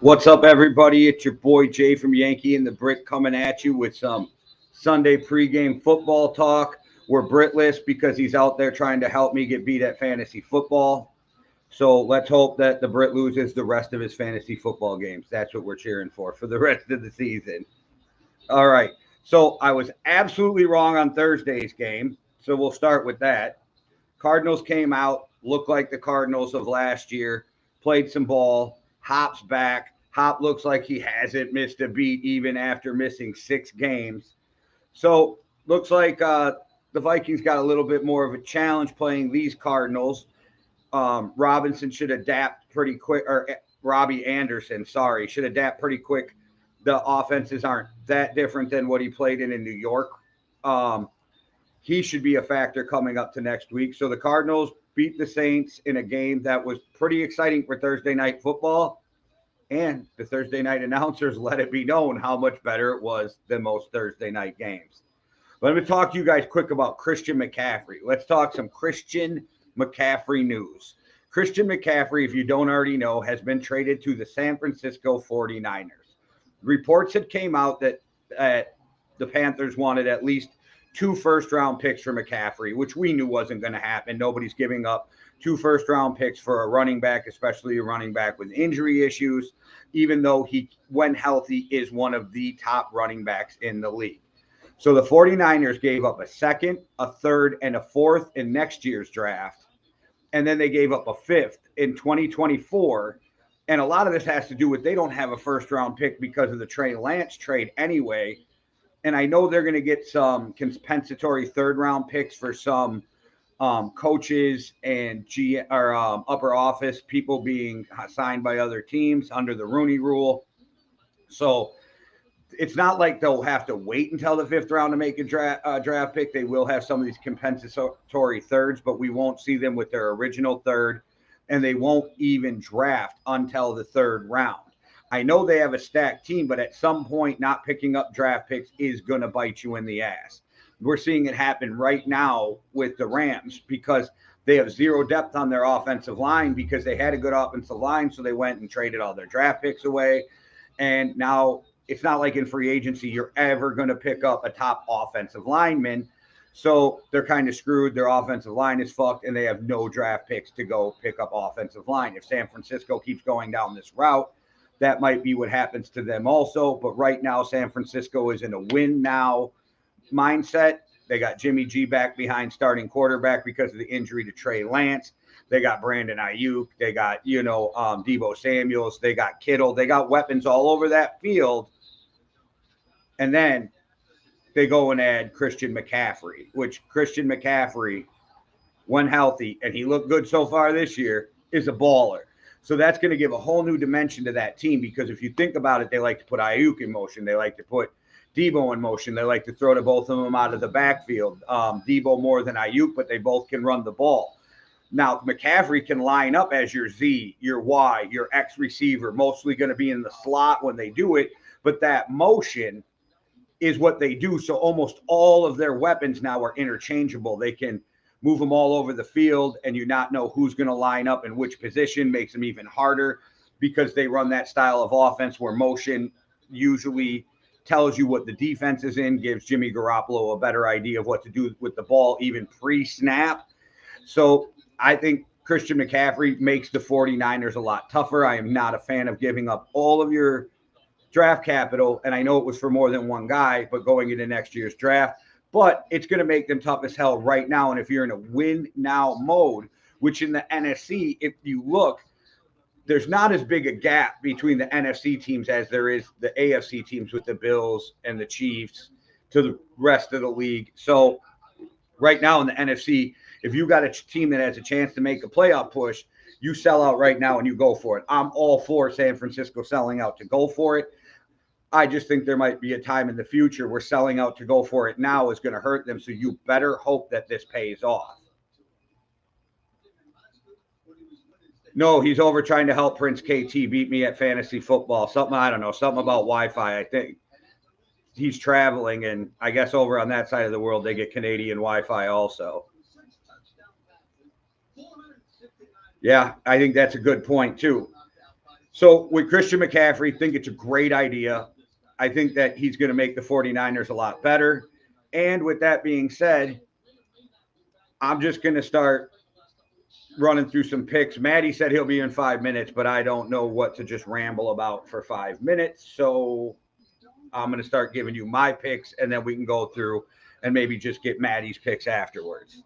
What's up, everybody? It's your boy Jay from Yankee and the Brit coming at you with some Sunday pregame football talk. We're Britless because he's out there trying to help me get beat at fantasy football. So let's hope that the Brit loses the rest of his fantasy football games. That's what we're cheering for the rest of the season. All right. So I was absolutely wrong on Thursday's game. So we'll start with that. Cardinals came out, looked like the Cardinals of last year, played some ball. Hop's back. Hop looks like he hasn't missed a beat even after missing 6 games. So looks like the Vikings got a little bit more of a challenge playing these Cardinals. Robinson should adapt pretty quick, or Robbie Anderson, sorry, should adapt pretty quick. The offenses aren't that different than what he played in New York. He should be a factor coming up to next week. So the Cardinals beat the Saints in a game that was pretty exciting for Thursday night football. And the Thursday night announcers let it be known how much better it was than most Thursday night games. But I'm going to talk to you guys quick about Christian McCaffrey. Let's talk some Christian McCaffrey news. Christian McCaffrey, if you don't already know, has been traded to the San Francisco 49ers. Reports had came out that the Panthers wanted at least 2 first-round picks for McCaffrey, which we knew wasn't going to happen. Nobody's giving up 2 first-round picks for a running back, especially a running back with injury issues, even though he, when healthy, is one of the top running backs in the league. So the 49ers gave up a second, a third, and a fourth in next year's draft, and then they gave up a fifth in 2024. And a lot of this has to do with they don't have a first-round pick because of the Trey Lance trade anyway. And I know they're going to get some compensatory third-round picks for some coaches and upper office people being signed by other teams under the Rooney Rule. So it's not like they'll have to wait until the 5th round to make a draft pick. They will have some of these compensatory thirds, but we won't see them with their original third, and they won't even draft until the 3rd round. I know they have a stacked team, but at some point, not picking up draft picks is going to bite you in the ass. We're seeing it happen right now with the Rams because they have 0 depth on their offensive line because they had a good offensive line, so they went and traded all their draft picks away. And now it's not like in free agency you're ever going to pick up a top offensive lineman. So they're kind of screwed. Their offensive line is fucked, and they have no draft picks to go pick up offensive line. If San Francisco keeps going down this route, that might be what happens to them also. But right now, San Francisco is in a win now mindset. They got Jimmy G back behind starting quarterback because of the injury to Trey Lance. They got Brandon Ayuk. They got, Deebo Samuels. They got Kittle. They got weapons all over that field. And then they go and add Christian McCaffrey, which Christian McCaffrey, when healthy, and he looked good so far this year, is a baller. So that's going to give a whole new dimension to that team because if you think about it, they like to put Ayuk in motion. They like to put Deebo in motion. They like to throw to both of them out of the backfield. Deebo more than Ayuk, but they both can run the ball. Now, McCaffrey can line up as your Z, your Y, your X receiver, mostly going to be in the slot when they do it. But that motion is what they do. So almost all of their weapons now are interchangeable. They can move them all over the field, and you not know who's going to line up in which position makes them even harder because they run that style of offense where motion usually tells you what the defense is in, gives Jimmy Garoppolo a better idea of what to do with the ball even pre-snap. So I think Christian McCaffrey makes the 49ers a lot tougher. I am not a fan of giving up all of your draft capital, and I know it was for more than one guy, but going into next year's draft, but it's going to make them tough as hell right now. And if you're in a win now mode, which in the NFC, if you look, there's not as big a gap between the NFC teams as there is the AFC teams with the Bills and the Chiefs to the rest of the league. So right now in the NFC, if you got a team that has a chance to make a playoff push, you sell out right now and you go for it. I'm all for San Francisco selling out to go for it. I just think there might be a time in the future where selling out to go for it now is going to hurt them. So you better hope that this pays off. No, he's over trying to help Prince KT beat me at fantasy football. Something, I don't know, something about Wi-Fi. I think he's traveling, and I guess over on that side of the world, they get Canadian Wi-Fi also. Yeah, I think that's a good point too. So with Christian McCaffrey, think it's a great idea. I think that he's going to make the 49ers a lot better. And with that being said, I'm just going to start running through some picks. Maddie said he'll be in 5 minutes, but I don't know what to just ramble about for 5 minutes. So I'm going to start giving you my picks, and then we can go through and maybe just get Maddie's picks afterwards.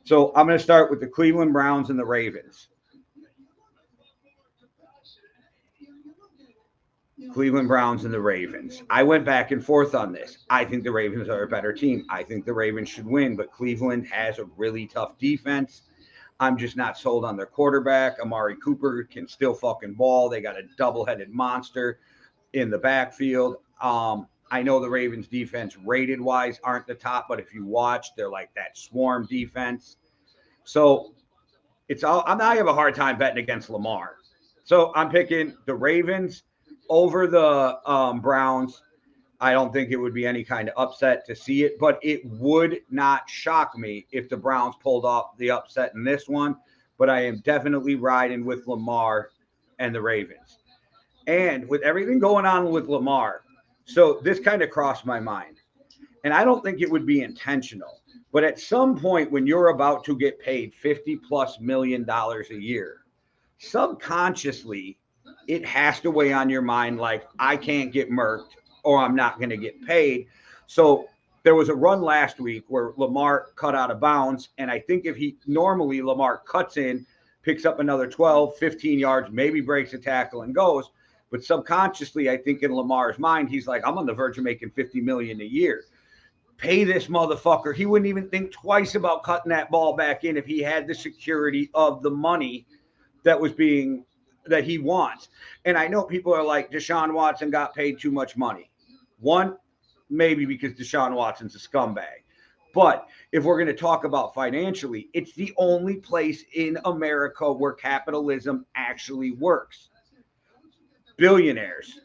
So I'm going to start with the Cleveland Browns and the Ravens. Cleveland Browns and the Ravens. I went back and forth on this. I think the Ravens are a better team. I think the Ravens should win, but Cleveland has a really tough defense. I'm just not sold on their quarterback. Amari Cooper can still fucking ball. They got a double-headed monster in the backfield. I know the Ravens defense rated-wise aren't the top, but if you watch, they're like that swarm defense. So I have a hard time betting against Lamar. So I'm picking the Ravens over the Browns. I don't think it would be any kind of upset to see it, but it would not shock me if the Browns pulled off the upset in this one. But I am definitely riding with Lamar and the Ravens. And with everything going on with Lamar, so this kind of crossed my mind. And I don't think it would be intentional. But at some point when you're about to get paid $50+ million a year, subconsciously, it has to weigh on your mind like, I can't get murked or I'm not going to get paid. So there was a run last week where Lamar cut out of bounds. And I think if Lamar cuts in, picks up another 12, 15 yards, maybe breaks a tackle and goes. But subconsciously, I think in Lamar's mind, he's like, I'm on the verge of making $50 million a year. Pay this motherfucker. He wouldn't even think twice about cutting that ball back in if he had the security of the money that he wants. And I know people are like, Deshaun Watson got paid too much money. One, maybe because Deshaun Watson's a scumbag. But if we're going to talk about financially, it's the only place in America where capitalism actually works. Billionaires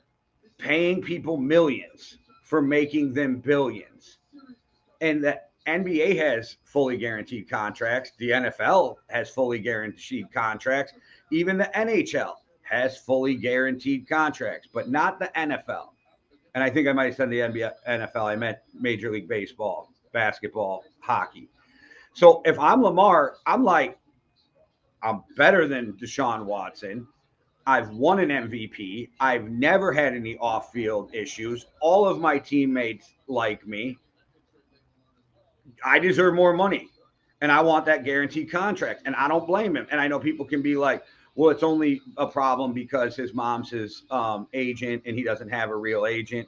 paying people millions for making them billions. And the NBA has fully guaranteed contracts. The NFL has fully guaranteed contracts. Even the NHL has fully guaranteed contracts, but not the NFL. And I think I might have said the NFL. I meant Major League Baseball, basketball, hockey. So if I'm Lamar, I'm like, I'm better than Deshaun Watson. I've won an MVP. I've never had any off-field issues. All of my teammates like me. I deserve more money, and I want that guaranteed contract, and I don't blame him. And I know people can be like, well, it's only a problem because his mom's his agent and he doesn't have a real agent.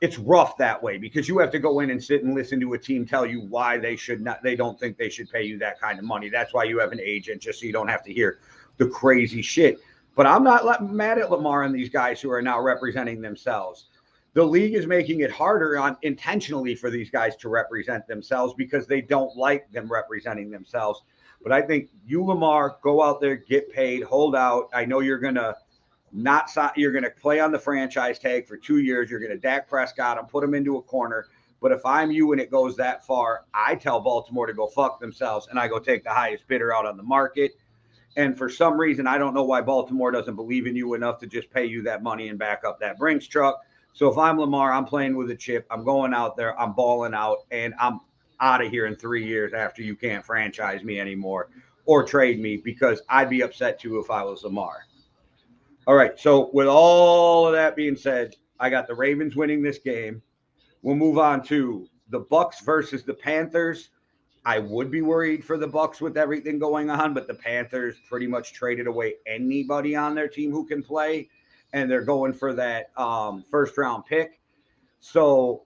It's rough that way because you have to go in and sit and listen to a team tell you why they don't think they should pay you that kind of money. That's why you have an agent, just so you don't have to hear the crazy shit. But I'm not mad at Lamar and these guys who are now representing themselves. The league is making it harder intentionally for these guys to represent themselves because they don't like them representing themselves. But I think you, Lamar, go out there, get paid, hold out. I know you're going to play on the franchise tag for 2 years. You're going to Dak Prescott and put him into a corner. But if I'm you and it goes that far, I tell Baltimore to go fuck themselves, and I go take the highest bidder out on the market. And for some reason, I don't know why Baltimore doesn't believe in you enough to just pay you that money and back up that Brinks truck. So if I'm Lamar, I'm playing with a chip. I'm going out there. I'm balling out, and I'm out of here in 3 years after you can't franchise me anymore or trade me, because I'd be upset too if I was Lamar. All right, so with all of that being said, I got the Ravens winning this game. We'll move on to the Bucs versus the Panthers. I would be worried for the Bucs with everything going on, but the Panthers pretty much traded away anybody on their team who can play, and they're going for that first-round pick. So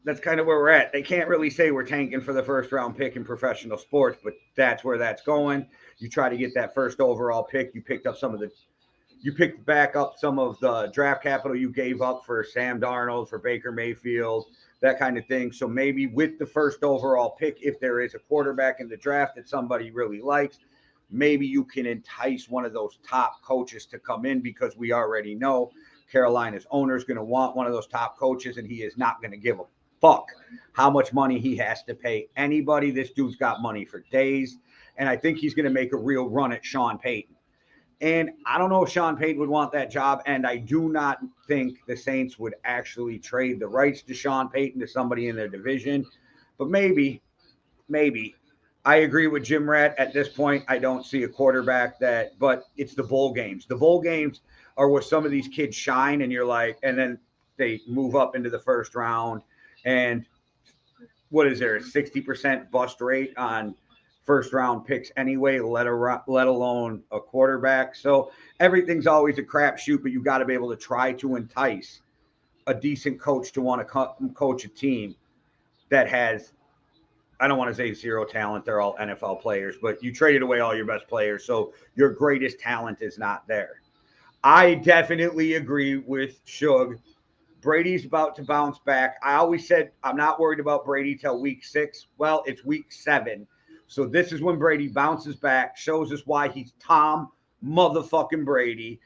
that's kind of where we're at. They can't really say we're tanking for the first-round pick in professional sports, but that's where that's going. You try to get that first overall pick. You picked back up some of the draft capital you gave up for Sam Darnold, for Baker Mayfield, that kind of thing. So maybe with the first overall pick, if there is a quarterback in the draft that somebody really likes, maybe you can entice one of those top coaches to come in, because we already know Carolina's owner is going to want one of those top coaches, and he is not going to give a fuck how much money he has to pay anybody. This dude's got money for days. and I think he's going to make a real run at Sean Payton. And I don't know if Sean Payton would want that job, and I do not think the Saints would actually trade the rights to Sean Payton to somebody in their division. But maybe. I agree with Jim Rat at this point. I don't see a quarterback but it's the bowl games. The bowl games are where some of these kids shine, and you're like, and then they move up into the first round. And what is there, a 60% bust rate on first round picks anyway, let alone a quarterback? So everything's always a crapshoot, but you got to be able to try to entice a decent coach to want to coach a team that has, I don't want to say zero talent. They're all NFL players, but you traded away all your best players, so your greatest talent is not there. I definitely agree with Shug. Brady's about to bounce back. I always said I'm not worried about Brady till week 6. Well, it's week 7. So this is when Brady bounces back, shows us why he's Tom motherfucking Brady.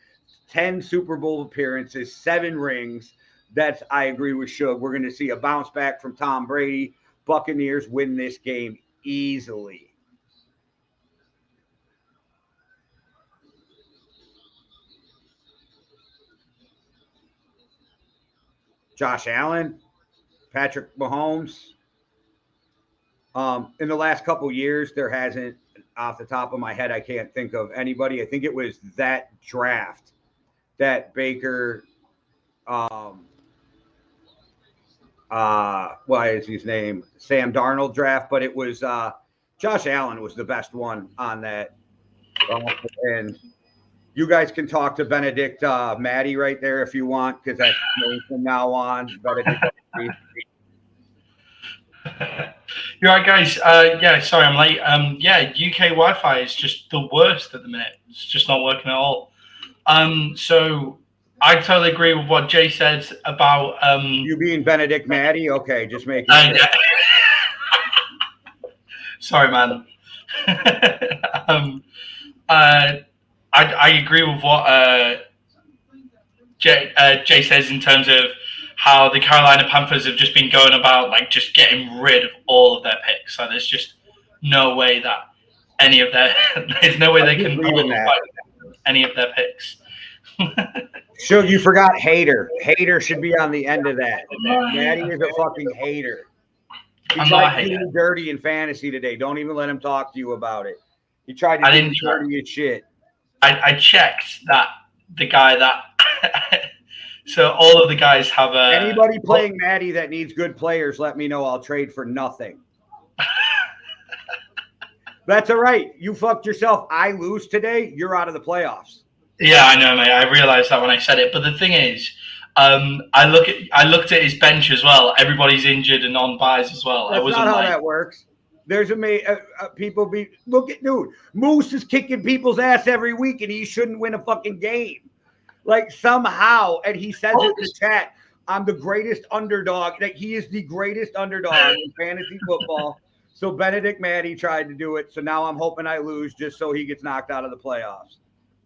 10 Super Bowl appearances, 7 rings. I agree with Shug. We're going to see a bounce back from Tom Brady. Buccaneers win this game easily. Josh Allen, Patrick Mahomes. In the last couple years, there hasn't, off the top of my head, I can't think of anybody. I think it was that draft that Baker, what is his name? Sam Darnold draft, but it was Josh Allen was the best one on that. And you guys can talk to Benedict Maddie right there if you want, because that's from now on. Benedict. You're right, guys. Yeah, sorry, I'm late. Yeah, UK Wi-Fi is just the worst at the minute. It's just not working at all. So I totally agree with what Jay said about you being Benedict Maddie. Okay, just making sure. Yeah. Sorry, man. I agree with what Jay says in terms of how the Carolina Panthers have just been going about like just getting rid of all of their picks. So there's just no way that there's no way they can any of their picks. So you forgot Hater. Hater should be on the end of that. Maddie is a fucking hater. He tried to do dirty in fantasy today. Don't even let him talk to you about it. He tried to do dirty as shit. I checked that the guy that so all of the guys have anybody playing Maddie that needs good players, let me know. I'll trade for nothing. That's all right. You fucked yourself. I lose today. You're out of the playoffs. Yeah, I know, mate. I realized that when I said it. But the thing is, I looked at his bench as well. Everybody's injured and on buys as well. That's not how that works. There's look at dude. Moose is kicking people's ass every week, and he shouldn't win a fucking game. Like somehow, and he says in the chat, I'm the greatest underdog. That he is the greatest underdog in fantasy football. So Benedict Maddie tried to do it. So now I'm hoping I lose just so he gets knocked out of the playoffs.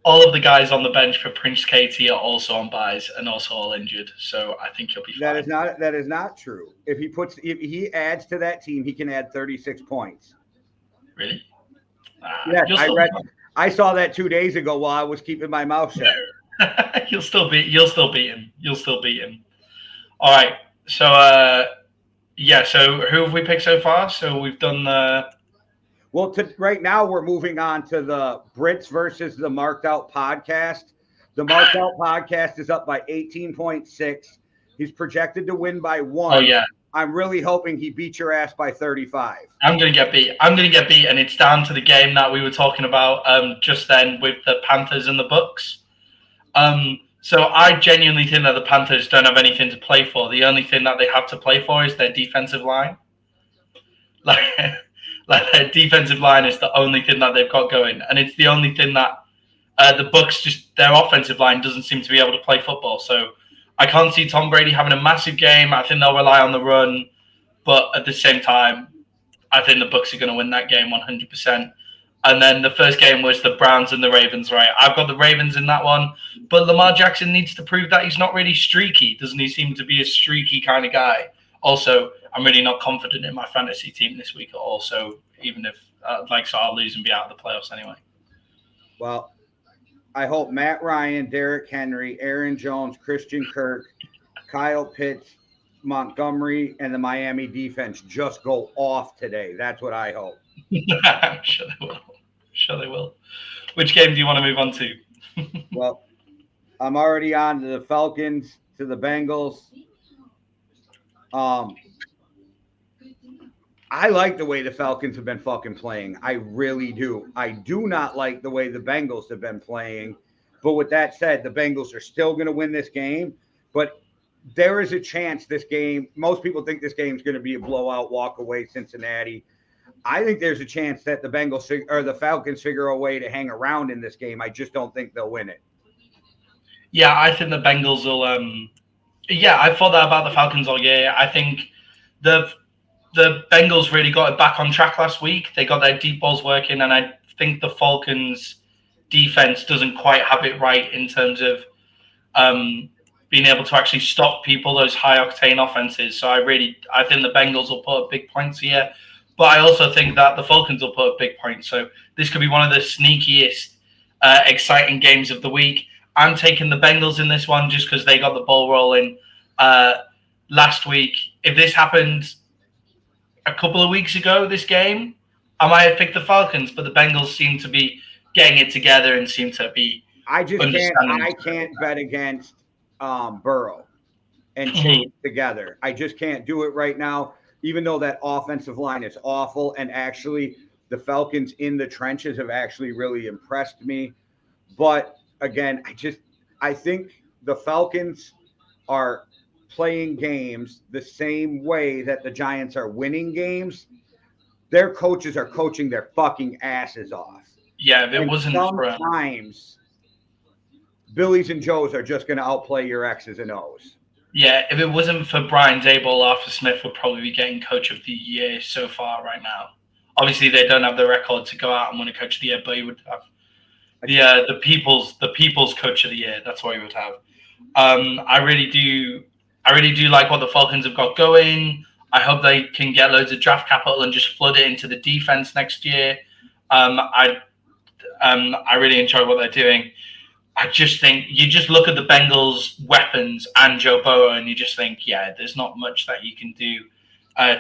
All of the guys on the bench for Prince Katie are also on buys and also all injured. So I think he'll be fine. That is not true. If he adds to that team, he can add 36 points. Really? Yes, I saw that 2 days ago while I was keeping my mouth shut. You'll still beat him. All right. So so who have we picked so far? So we've done well, right now we're moving on to the Brits versus the Marked Out podcast. The Marked Out podcast is up by 18.6. He's projected to win by 1. Oh yeah. I'm really hoping he beats your ass by 35. I'm gonna get beat, and it's down to the game that we were talking about just then with the Panthers and the Bucks. So I genuinely think that the Panthers don't have anything to play for. The only thing that they have to play for is their defensive line. Like their defensive line is the only thing that they've got going, and it's the only thing that the Bucks their offensive line doesn't seem to be able to play football. So I can't see Tom Brady having a massive game. I think they'll rely on the run, but at the same time, I think the Bucks are going to win that game 100%. And then the first game was the Browns and the Ravens, right? I've got the Ravens in that one, but Lamar Jackson needs to prove that he's not really streaky. Doesn't he seem to be a streaky kind of guy? Also, I'm really not confident in my fantasy team this week at all. So even if so I'll lose and be out of the playoffs anyway. Well, I hope Matt Ryan, Derrick Henry, Aaron Jones, Christian Kirk, Kyle Pitts, Montgomery, and the Miami defense just go off today. That's what I hope. I'm sure they will. Sure they will. Which game do you want to move on to? Well, I'm already on to the Falcons, to the Bengals. I like the way the Falcons have been fucking playing. I really do. I do not like the way the Bengals have been playing. But with that said, the Bengals are still going to win this game. But there is a chance this game, most people think this game is going to be a blowout, walk away Cincinnati. I think there's a chance that the Falcons figure a way to hang around in this game. I just don't think they'll win it. Yeah, I think the Bengals will. I thought that about the Falcons all year. I think the Bengals really got it back on track last week. They got their deep balls working, and I think the Falcons' defense doesn't quite have it right in terms of being able to actually stop people, those high-octane offenses. So I think the Bengals will put up big points here. But I also think that the Falcons will put up big points. So this could be one of the sneakiest, exciting games of the week. I'm taking the Bengals in this one just because they got the ball rolling last week. If this happened a couple of weeks ago, this game, I might have picked the Falcons, but the Bengals seem to be getting it together and seem to be. I can't bet against Burrow and Chase together. I just can't do it right now, even though that offensive line is awful. And actually, the Falcons in the trenches have actually really impressed me. But again, I think the Falcons are playing games the same way that the Giants are winning games. Their coaches are coaching their fucking asses off. Yeah, if it wasn't sometimes Billy's and Joe's are just going to outplay your X's and O's. Yeah, if it wasn't for Brian Daboll, Arthur Smith would probably be getting Coach of the Year so far right now. Obviously, they don't have the record to go out and win a Coach of the Year, but he would have the people's Coach of the Year. That's what he would have. I really do like what the Falcons have got going. I hope they can get loads of draft capital and just flood it into the defense next year. I really enjoy what they're doing. I just think you just look at the Bengals' weapons and Joe Burrow, and you just think, yeah, there's not much that you can do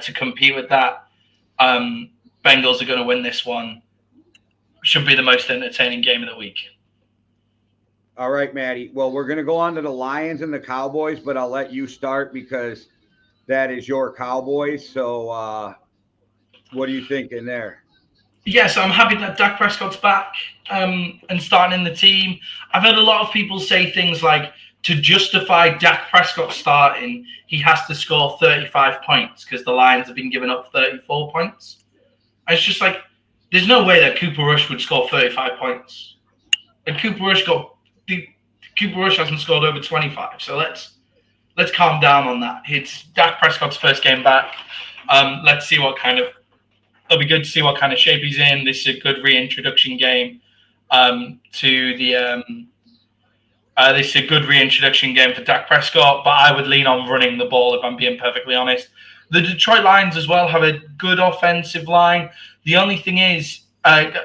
to compete with that. Bengals are going to win this one. Should be the most entertaining game of the week. All right, Maddie. Well, we're going to go on to the Lions and the Cowboys, but I'll let you start because that is your Cowboys. So what are you thinking there? Yeah, so I'm happy that Dak Prescott's back and starting in the team. I've heard a lot of people say things like, to justify Dak Prescott starting, he has to score 35 points because the Lions have been giving up 34 points. And it's just like, there's no way that Cooper Rush would score 35 points. And Cooper Rush hasn't scored over 25. So let's calm down on that. It's Dak Prescott's first game back. Let's see what kind of. It'll be good to see what kind of shape he's in. This is a good reintroduction game to the. This is a good reintroduction game for Dak Prescott, but I would lean on running the ball if I'm being perfectly honest. The Detroit Lions as well have a good offensive line. The only thing is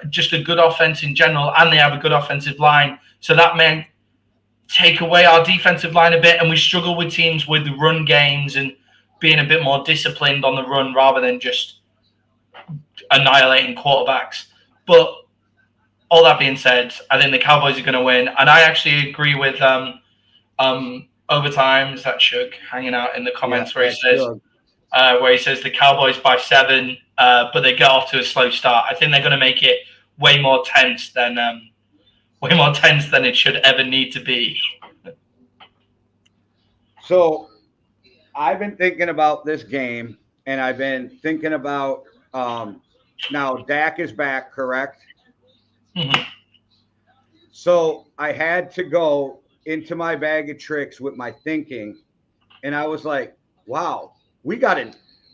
just a good offense in general, and they have a good offensive line. So that may take away our defensive line a bit, and we struggle with teams with run games and being a bit more disciplined on the run rather than just annihilating quarterbacks. But all that being said, I think the Cowboys are going to win. And I actually agree with Overtime. Is that Shug hanging out in the comments where he says the Cowboys by 7, but they get off to a slow start. I think they're going to make it way more tense than it should ever need to be. So I've been thinking about this game, and I've been thinking about now Dak is back, correct? Mm-hmm. So I had to go into my bag of tricks with my thinking, and I was like, wow, we got an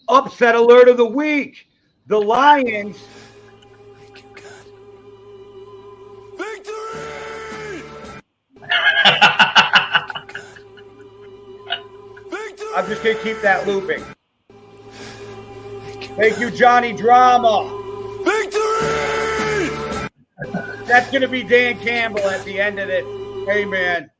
upset alert of the week. The Lions. Victory! I'm just going to keep that looping. Thank you, Johnny Drama. Victory! That's going to be Dan Campbell at the end of it. Hey, man.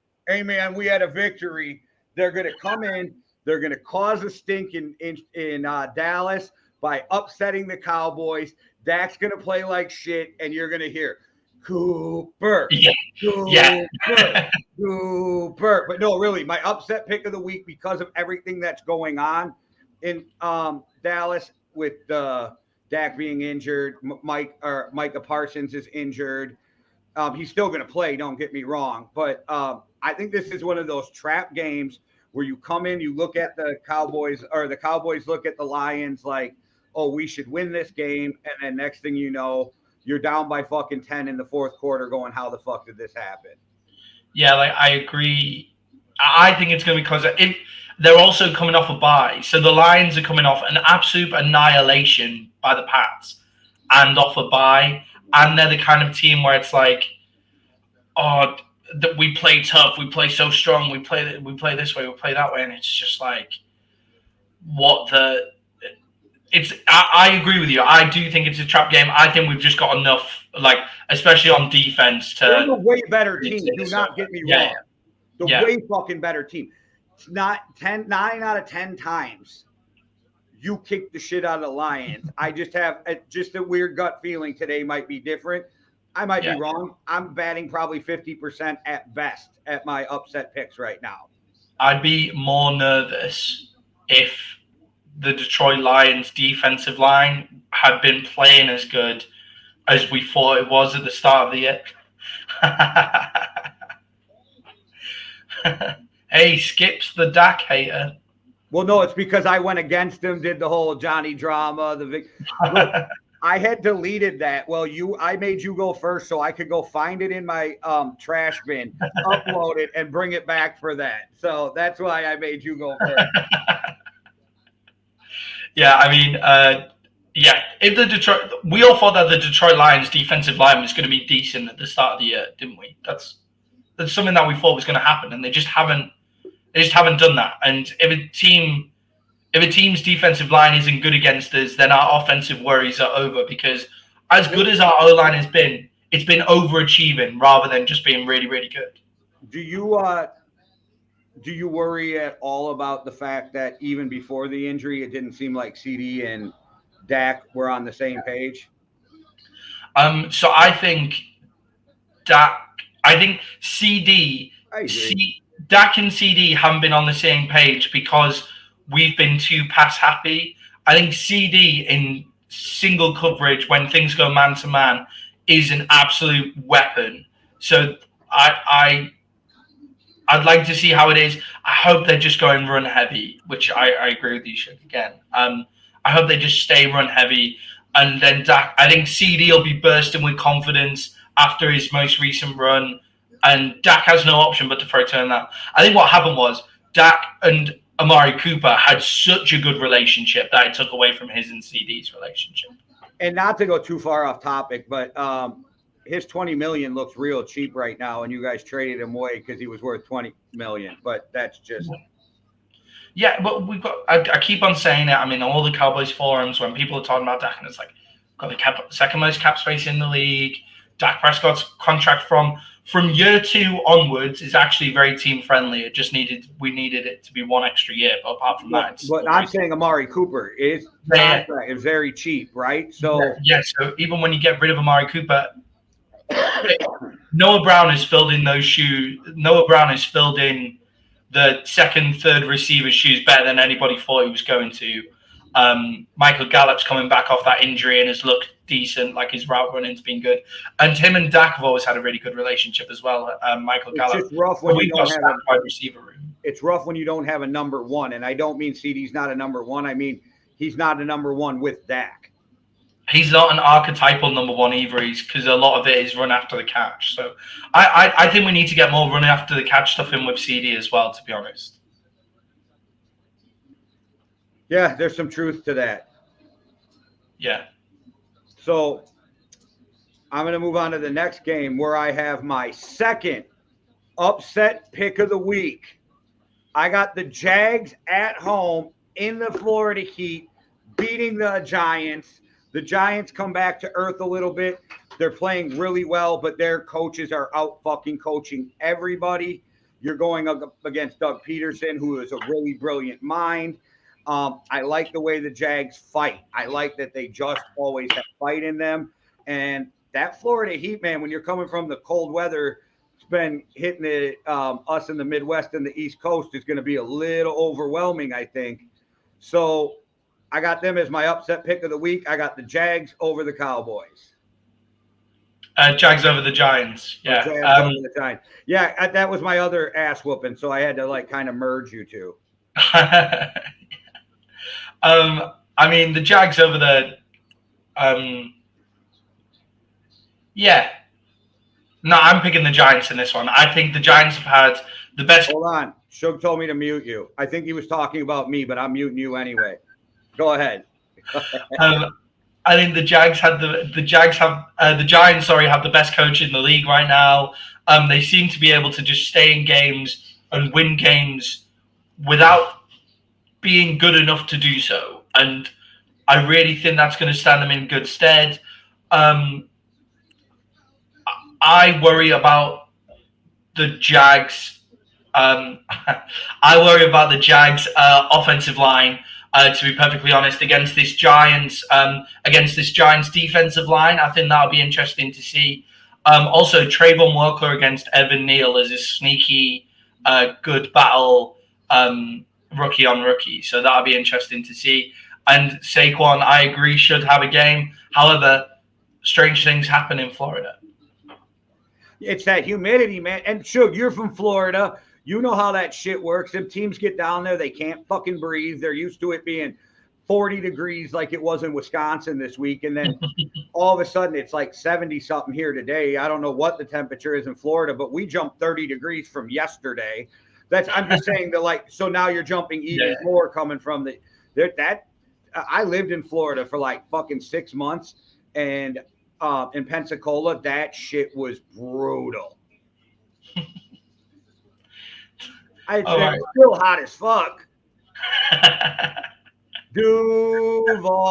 We had a victory. They're going to come in. They're going to cause a stink in Dallas by upsetting the Cowboys. Dak's going to play like shit, and you're going to hear Cooper. Cooper. But no, really, my upset pick of the week because of everything that's going on in Dallas with Dak being injured. Micah Parsons is injured. He's still going to play, don't get me wrong. But I think this is one of those trap games where you come in, you look at the Cowboys, or the Cowboys look at the Lions like, oh, we should win this game. And then next thing you know, you're down by fucking 10 in the fourth quarter going, how the fuck did this happen? Yeah, like I agree. I think it's going to be because they're also coming off a bye. So the Lions are coming off an absolute annihilation by the Pats and off a bye. And they're the kind of team where it's like, oh, we play tough, we play so strong, we play this way, we play that way, and it's just like, I agree with you. I do think it's a trap game. I think we've just got enough, like, especially on defense. They're a way better team. Do not get me wrong. Way fucking better team. It's not 9 out of 10 times you kick the shit out of the Lions. I just have just a weird gut feeling today might be different. I might be wrong. I'm batting probably 50% at best at my upset picks right now. I'd be more nervous if the Detroit Lions defensive line had been playing as good as we thought it was at the start of the year. Hey, Skip's the Dak hater. Well, no, it's because I went against him, did the whole Johnny drama. Look, I had deleted that. Well, I made you go first so I could go find it in my trash bin, upload it, and bring it back for that. So that's why I made you go first. Yeah, I mean, if we all thought that the Detroit Lions defensive line was going to be decent at the start of the year, didn't we? That's something that we thought was going to happen, and they just haven't done that. And if a team's defensive line isn't good against us, then our offensive worries are over, because as good as our O-line has been, it's been overachieving rather than just being really, really good. Do you worry at all about the fact that even before the injury, it didn't seem like CD and Dak were on the same page? So I think Dak and CD haven't been on the same page because we've been too pass happy. I think CD in single coverage when things go man to man is an absolute weapon. So I'd like to see how it is. I hope they're just going run heavy, which I agree with you again. I hope they just stay run heavy, and then Dak. I think CD will be bursting with confidence after his most recent run, and Dak has no option but to throw turn that. I think what happened was Dak and Amari Cooper had such a good relationship that it took away from his and CD's relationship. And not to go too far off topic, but his $20 million looks real cheap right now, and you guys traded him away because he was worth $20 million. But that's just but we've got. I keep on saying it. I mean, all the Cowboys forums when people are talking about Dak, and it's like got the second most cap space in the league. Dak Prescott's contract from year 2 onwards is actually very team friendly. We needed it to be one extra year, but apart from that, but I'm saying Amari Cooper is very cheap, right? So so even when you get rid of Amari Cooper, Noah Brown has filled in those shoes. Noah Brown has filled in the second, third receiver's shoes better than anybody thought he was going to. Michael Gallup's coming back off that injury and has looked decent, like his route running's been good. And him and Dak have always had a really good relationship as well. Michael Gallup. It's just rough when you don't have a wide receiver room. It's rough when you don't have a number one, and I don't mean CD's not a number one. I mean he's not a number one with Dak. He's not an archetypal number one either, because a lot of it is run after the catch. So I think we need to get more run after the catch stuff in with CD as well, to be honest. Yeah, there's some truth to that. Yeah. So I'm going to move on to the next game where I have my second upset pick of the week. I got the Jags at home in the Florida Heat beating the Giants. The Giants come back to earth a little bit. They're playing really well, but their coaches are out fucking coaching everybody. You're going up against Doug Peterson, who is a really brilliant mind. I like the way the Jags fight. I like that they just always have fight in them. And that Florida Heat, man, when you're coming from the cold weather, it's been hitting us in the Midwest and the East Coast is going to be a little overwhelming, I think. So I got them as my upset pick of the week. I got the Jags over the Cowboys. Jags over the Giants. Yeah. Jags over the Giants. Yeah, that was my other ass whooping, so I had to like kind of merge you two. I mean, the Jags over the yeah. No, I'm picking the Giants in this one. I think the Giants have had the best. Hold on. Shug told me to mute you. I think he was talking about me, but I'm muting you anyway. Go ahead. I think the Giants have the Giants have the best coach in the league right now. They seem to be able to just stay in games and win games without being good enough to do so. And I really think that's going to stand them in good stead. I worry about the Jags. I worry about the Jags offensive line. To be perfectly honest, against this Giants defensive line, I think that'll be interesting to see. Also, Trayvon Walker against Evan Neal is a sneaky, good battle, rookie on rookie. So that'll be interesting to see. And Saquon, I agree, should have a game. However, strange things happen in Florida. It's that humidity, man. And Shug, you're from Florida. You know how that shit works. If teams get down there, they can't fucking breathe. They're used to it being 40 degrees like it was in Wisconsin this week. And then all of a sudden it's like 70 something here today. I don't know what the temperature is in Florida, but we jumped 30 degrees from yesterday. I'm just saying that, like, so now you're jumping even more coming from I lived in Florida for like fucking 6 months, and in Pensacola, that shit was brutal. It's still hot as fuck. Duval.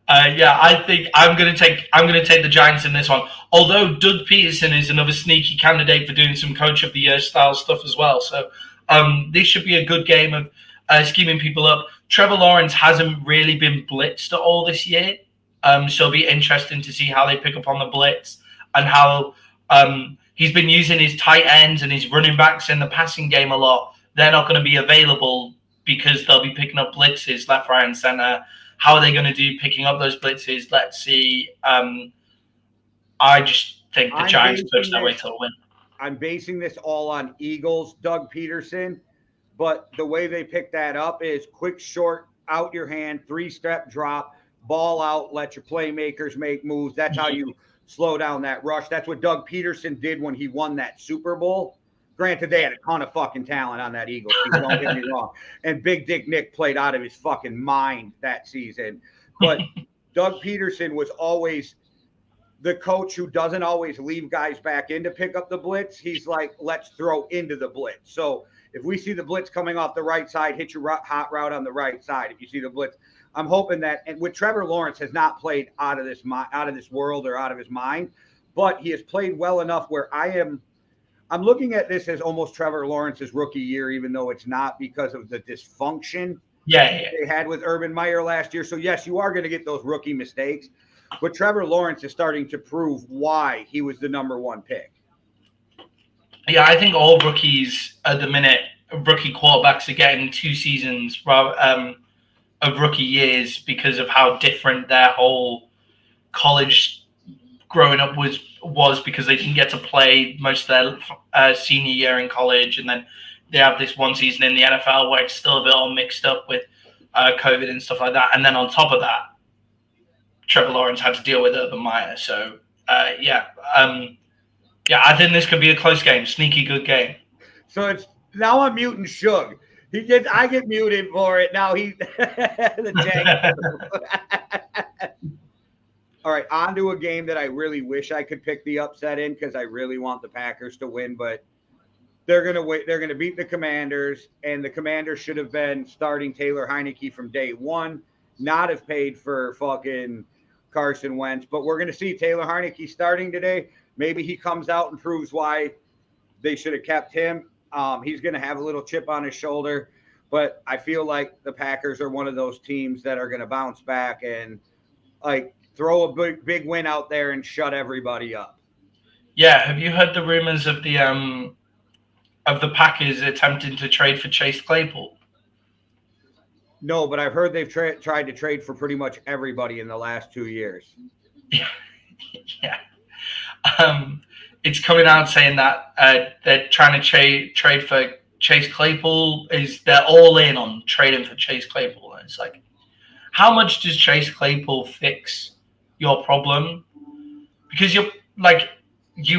I think I'm gonna take the Giants in this one. Although Doug Peterson is another sneaky candidate for doing some Coach of the Year style stuff as well. So this should be a good game of scheming people up. Trevor Lawrence hasn't really been blitzed at all this year. So it'll be interesting to see how they pick up on the blitz and how he's been using his tight ends and his running backs in the passing game a lot. They're not going to be available because they'll be picking up blitzes left, right, and center. How are they going to do picking up those blitzes? Let's see. I just think the Giants push their way to a win. I'm basing this all on Eagles, Doug Peterson, but the way they pick that up is quick, short, out your hand, 3-step drop, ball out, let your playmakers make moves. That's how you slow down that rush. That's what Doug Peterson did when he won that Super Bowl. Granted, they had a ton of fucking talent on that Eagles team, don't get me wrong. And Big Dick Nick played out of his fucking mind that season. But Doug Peterson was always the coach who doesn't always leave guys back in to pick up the blitz. He's like, let's throw into the blitz. So if we see the blitz coming off the right side, hit your hot route on the right side. If you see the blitz, I'm hoping that, and with Trevor Lawrence has not played out of this world or out of his mind, but he has played well enough where I'm looking at this as almost Trevor Lawrence's rookie year, even though it's not, because of the dysfunction they had with Urban Meyer last year. So yes, you are going to get those rookie mistakes, but Trevor Lawrence is starting to prove why he was the number one pick. Yeah, I think all rookies at the minute, rookie quarterbacks are getting 2 seasons of rookie years because of how different their whole college growing up was because they didn't get to play most of their senior year in college, and then they have this one season in the NFL where it's still a bit all mixed up with COVID and stuff like that. And then on top of that, Trevor Lawrence had to deal with Urban Meyer. So I think this could be a close game, sneaky good game. So it's now I'm muting Shug. I get muted for it. Now he's the Jags. All right, on to a game that I really wish I could pick the upset in because I really want the Packers to win, but they're going to wait. They're going to beat the Commanders, and the Commanders should have been starting Taylor Heineke from day one, not have paid for fucking Carson Wentz. But we're going to see Taylor Heineke starting today. Maybe he comes out and proves why they should have kept him. He's going to have a little chip on his shoulder, but I feel like the Packers are one of those teams that are going to bounce back and like throw a big win out there and shut everybody up. Yeah, have you heard the rumors of the Packers attempting to trade for Chase Claypool? No, but I've heard they've tried to trade for pretty much everybody in the last 2 years. Yeah. It's coming out saying that they're trying to trade for Chase Claypool. They're all in on trading for Chase Claypool. And it's like, how much does Chase Claypool fix your problem? Because you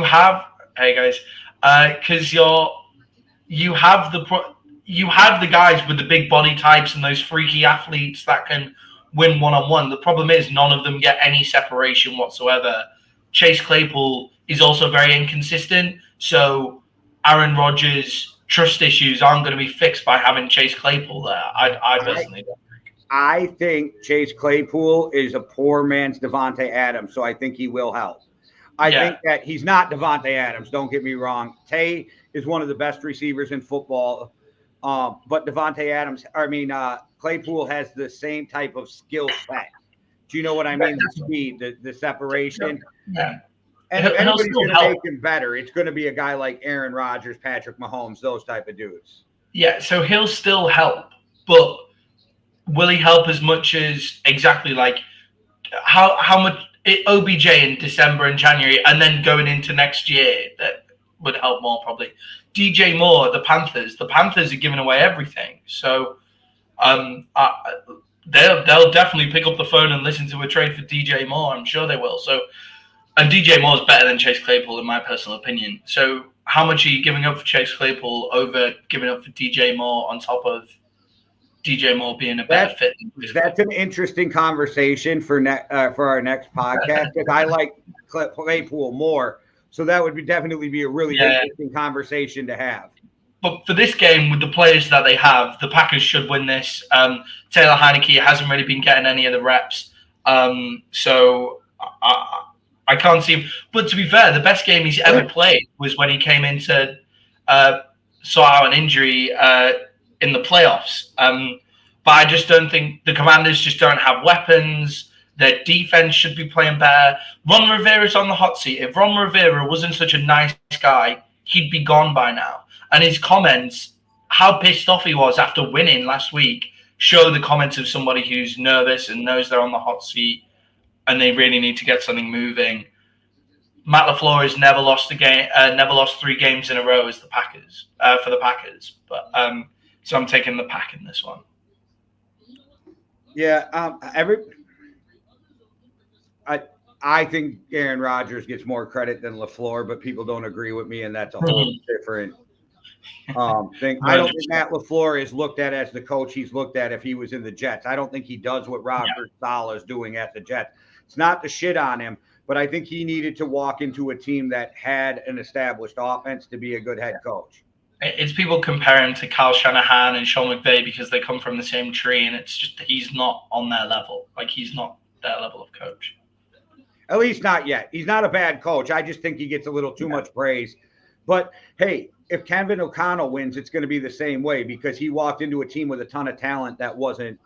have the guys with the big body types and those freaky athletes that can win one-on-one. The problem is none of them get any separation whatsoever. Chase Claypool is also very inconsistent, so Aaron Rodgers' trust issues aren't going to be fixed by having Chase Claypool there. I personally don't think. I think Chase Claypool is a poor man's Devontae Adams, so I think he will help. I think that he's not Devontae Adams, don't get me wrong. Tay is one of the best receivers in football, but Claypool has the same type of skill set. Do you know what I mean? The speed, the separation. Yeah. And if anybody's going to make him better, it's going to be a guy like Aaron Rodgers, Patrick Mahomes, those type of dudes. Yeah, so he'll still help, but will he help as much as exactly like how much OBJ in December and January and then going into next year that would help more probably. DJ Moore, the Panthers are giving away everything. So they'll definitely pick up the phone and listen to a trade for DJ Moore. I'm sure they will. So, and DJ Moore is better than Chase Claypool in my personal opinion. So how much are you giving up for Chase Claypool over giving up for DJ Moore on top of DJ Moore being a better fit? That's an interesting conversation for our next podcast because I like Claypool more. So that would definitely be a really interesting conversation to have. But for this game, with the players that they have, the Packers should win this. Taylor Heineke hasn't really been getting any of the reps. So I can't see him. But to be fair, the best game he's ever played was when he came in to sort out an injury in the playoffs. But I just don't think the Commanders just don't have weapons. Their defense should be playing better. Ron Rivera's on the hot seat. If Ron Rivera wasn't such a nice guy, he'd be gone by now. And his comments, how pissed off he was after winning last week, show the comments of somebody who's nervous and knows they're on the hot seat and they really need to get something moving. Matt LaFleur has never lost never lost 3 games in a row as the Packers for the Packers. But so I'm taking the Pack in this one. Yeah, I think Aaron Rodgers gets more credit than LaFleur, but people don't agree with me, and that's a whole different thing. I don't think Matt LaFleur is looked at as the coach he's looked at if he was in the Jets. I don't think he does what Robert Saleh is doing at the Jets. It's not to shit on him, but I think he needed to walk into a team that had an established offense to be a good head coach. It's people comparing to Kyle Shanahan and Sean McVay because they come from the same tree, and it's just he's not on their level. Like, he's not their level of coach. At least not yet. He's not a bad coach. I just think he gets a little too much praise. But, hey, if Kevin O'Connell wins, it's going to be the same way because he walked into a team with a ton of talent that wasn't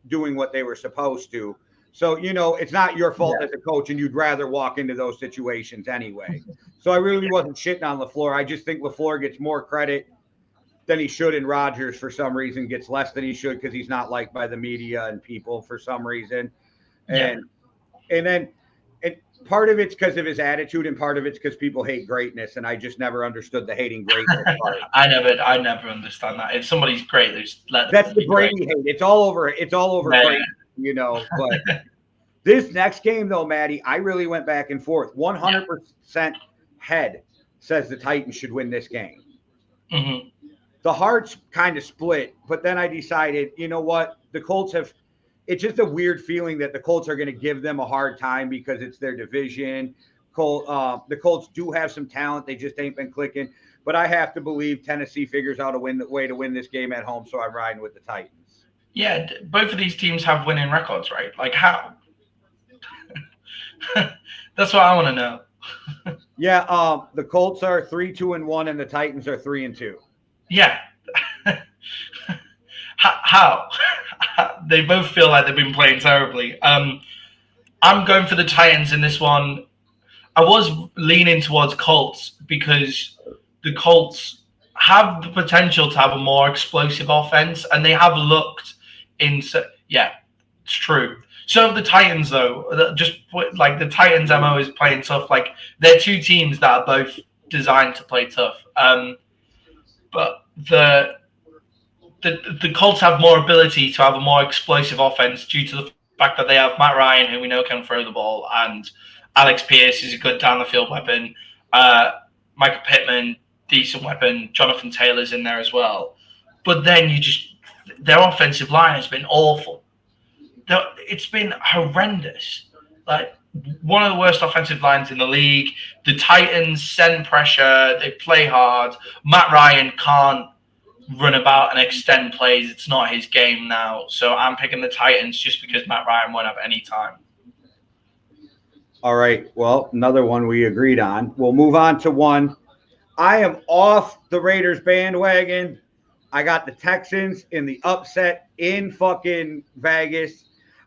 doing what they were supposed to. So, it's not your fault as a coach, and you'd rather walk into those situations anyway. So I really wasn't shitting on LaFleur. I just think LaFleur gets more credit than he should, and Rodgers, for some reason, gets less than he should because he's not liked by the media and people for some reason. And then part of it's because of his attitude, and part of it's because people hate greatness, and I just never understood the hating greatness part. I never understand that. If somebody's great, just let them That's the Brady hate. It's all over Brady, But this next game, though, Maddie, I really went back and forth. 100% head says the Titans should win this game. Mm-hmm. The heart's kind of split, but then I decided, you know what? The Colts have – it's just a weird feeling that the Colts are going to give them a hard time because it's their division. The Colts do have some talent. They just ain't been clicking. but I have to believe Tennessee figures out a way to win this game at home, so I'm riding with the Titans. Yeah, both of these teams have winning records, right? Like how? That's what I want to know. Yeah, the Colts are 3-2-1, and the Titans are 3-2. Yeah. How? They both feel like they've been playing terribly. I'm going for the Titans in this one. I was leaning towards Colts because the Colts have the potential to have a more explosive offense, and they have looked into. Yeah, it's true. So the Titans, though, just like the Titans' MO is playing tough. Like they're two teams that are both designed to play tough. But the Colts have more ability to have a more explosive offense due to the fact that they have Matt Ryan, who we know can throw the ball, and Alex Pierce is a good down the field weapon. Michael Pittman, decent weapon. Jonathan Taylor's in there as well. But then their offensive line has been awful. It's been horrendous. Like one of the worst offensive lines in the league. The Titans send pressure. They play hard. Matt Ryan can't run about and extend plays. It's not his game now. So I'm picking the Titans just because Matt Ryan won't have any time. All right. Well, another one we agreed on. We'll move on to one. I am off the Raiders bandwagon. I got the Texans in the upset in fucking Vegas.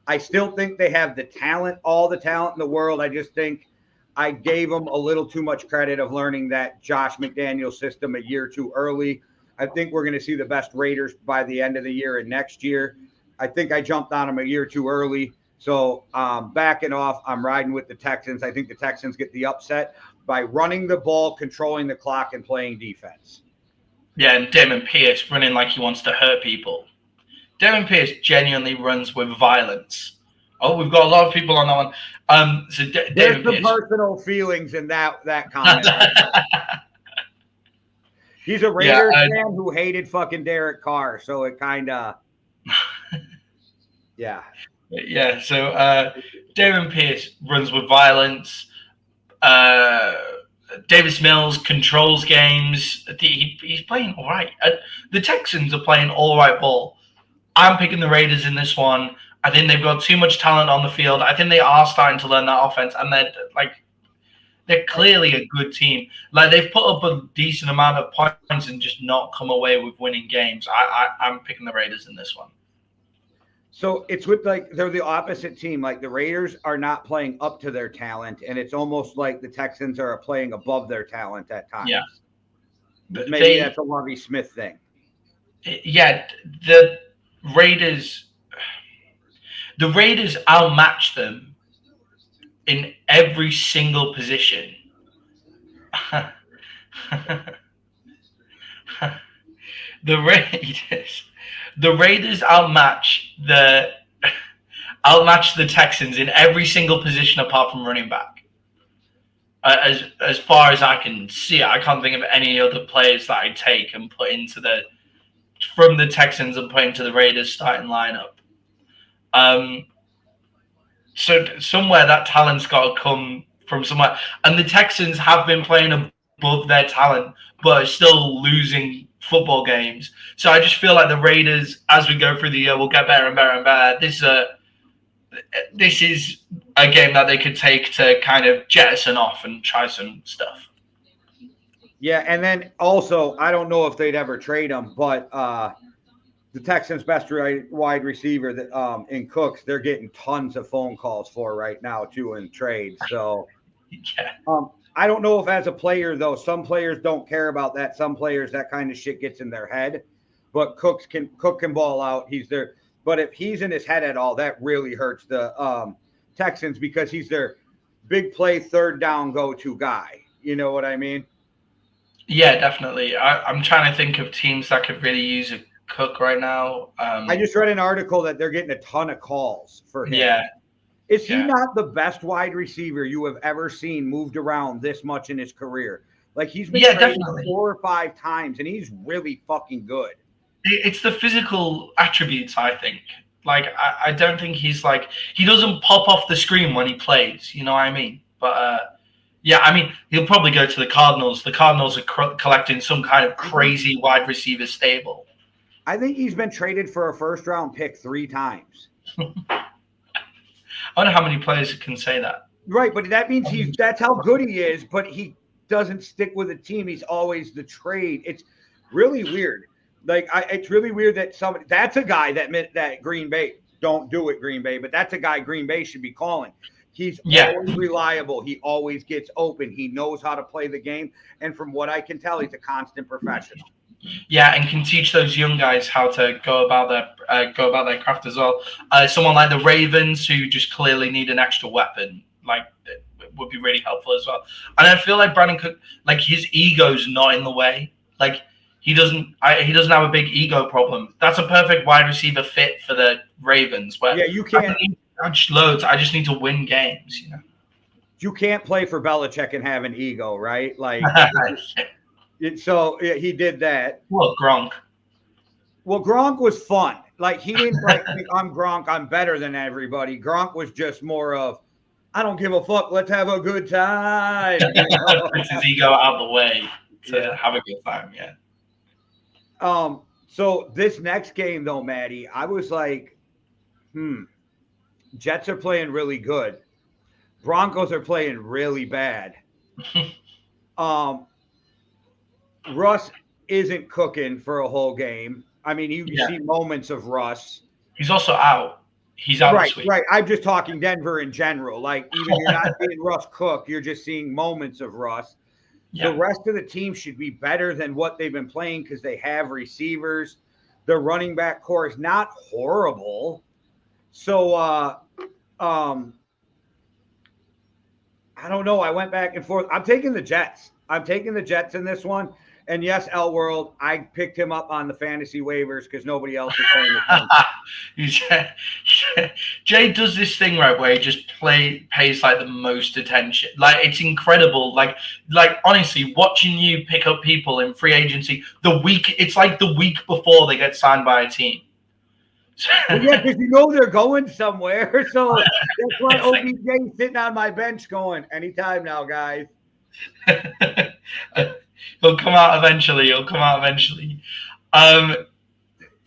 I still think they have the talent, all the talent in the world. I just think I gave them a little too much credit of learning that Josh McDaniels system a year too early. I think we're going to see the best Raiders by the end of the year and next year. I think I jumped on them a year too early. So backing off, I'm riding with the Texans. I think the Texans get the upset by running the ball, controlling the clock, and playing defense. Yeah, and Damon Pierce running like he wants to hurt people. Damon Pierce genuinely runs with violence. Oh, we've got a lot of people on that one. There's some personal feelings in that comment. He's a Raiders fan who hated fucking Derek Carr, so it kind of, yeah. Yeah, so Damon Pierce runs with violence. Davis Mills controls games. He's playing all right. The Texans are playing all right ball. I'm picking the Raiders in this one. I think they've got too much talent on the field. I think they are starting to learn that offense, and they're clearly a good team. Like they've put up a decent amount of points and just not come away with winning games. I'm picking the Raiders in this one. So it's with they're the opposite team. Like the Raiders are not playing up to their talent, and it's almost like the Texans are playing above their talent at times. Yeah, maybe that's a Lovie Smith thing. Yeah, the Raiders outmatch them in every single position. The Raiders outmatch the Texans in every single position apart from running back. As far as I can see, I can't think of any other players that I take and put into from the Texans and put into the Raiders starting lineup. So somewhere that talent's got to come from somewhere. And the Texans have been playing above their talent, but are still losing football games. So I just feel like the Raiders, as we go through the year, will get better and better and better. This is a game that they could take to kind of jettison off and try some stuff. Yeah, and then also, I don't know if they'd ever trade him, but the Texans' best wide receiver in Cooks, they're getting tons of phone calls for right now, too, in trade. So yeah. I don't know if as a player, though, some players don't care about that. Some players, that kind of shit gets in their head. But Cook can ball out. He's there. But if he's in his head at all, that really hurts the Texans because he's their big play, third down go-to guy. You know what I mean? Yeah, definitely. I'm trying to think of teams that could really use a Cook right now. I just read an article that they're getting a ton of calls for him. Yeah. Is he not the best wide receiver you have ever seen moved around this much in his career? Like he's been traded 4 or 5 times, and he's really fucking good. It's the physical attributes, I think. Like I don't think he's he doesn't pop off the screen when he plays. You know what I mean? But Yeah, I mean, he'll probably go to the Cardinals. The Cardinals are collecting some kind of crazy wide receiver stable. I think he's been traded for a first-round pick 3 times. I wonder how many players can say that. Right, but that means that's how good he is, but he doesn't stick with a team. He's always the trade. It's really weird. Like, it's really weird that that's a guy that Green Bay, don't do it, Green Bay, but that's a guy Green Bay should be calling. He's always reliable. He always gets open. He knows how to play the game. And from what I can tell, he's a constant professional. Yeah, and can teach those young guys how to go about their craft as well. Someone like the Ravens, who just clearly need an extra weapon, like, it would be really helpful as well. And I feel like Brandon Cook, like, his ego's not in the way. Like, he doesn't have a big ego problem. That's a perfect wide receiver fit for the Ravens. Where you can't loads. I just need to win games. You can't play for Belichick and have an ego, right? Like. So he did that. Well, Gronk. Well, Gronk was fun. Like, he didn't like, I'm Gronk, I'm better than everybody. Gronk was just more of, I don't give a fuck, let's have a good time. Puts his ego out of the way to have a good time, So this next game, though, Maddie, I was like, Jets are playing really good. Broncos are playing really bad. Russ isn't cooking for a whole game. I mean, you see moments of Russ. He's also out. He's out this week. Right. I'm just talking Denver in general. Like, even you're not seeing Russ cook. You're just seeing moments of Russ. Yeah. The rest of the team should be better than what they've been playing because they have receivers. The running back core is not horrible. So, I don't know. I went back and forth. I'm taking the Jets. In this one. And yes, L World, I picked him up on the fantasy waivers because nobody else is playing the Jay does this thing, right, where he just pays like the most attention. Like, it's incredible. Like honestly, watching you pick up people in free agency it's like the week before they get signed by a team. Well, yeah, because they're going somewhere. So that's why OBJ's sitting on my bench going, anytime now, guys. He'll come out eventually.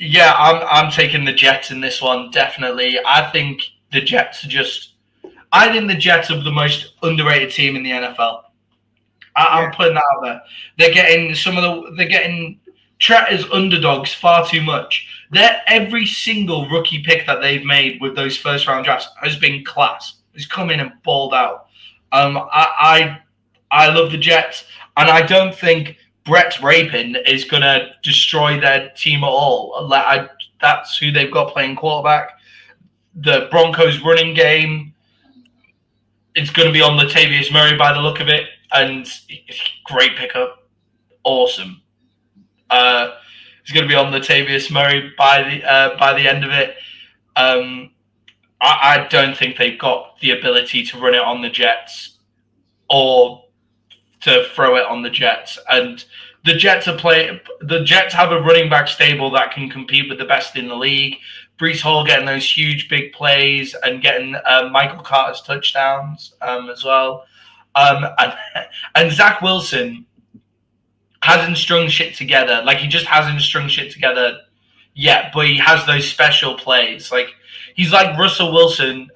Yeah, I'm taking the Jets in this one, definitely. I think the Jets are the most underrated team in the NFL. I'm putting that out there. They're getting treated as underdogs far too much. Every single rookie pick that they've made with those first round drafts has been class. It's come in and balled out. I love the Jets, and I don't think Brett's raping is going to destroy their team at all. That's who they've got playing quarterback. The Broncos running game, it's going to be on Latavius Murray by the look of it, and great pickup. Awesome. It's going to be on Latavius Murray by the end of it. I don't think they've got the ability to run it on the Jets or to throw it on the Jets. And the Jets have a running back stable that can compete with the best in the league. Breece Hall getting those huge big plays and getting Michael Carter's touchdowns as well. And Zach Wilson hasn't strung shit together. Like, he just hasn't strung shit together yet, but he has those special plays. Like, he's like Russell Wilson.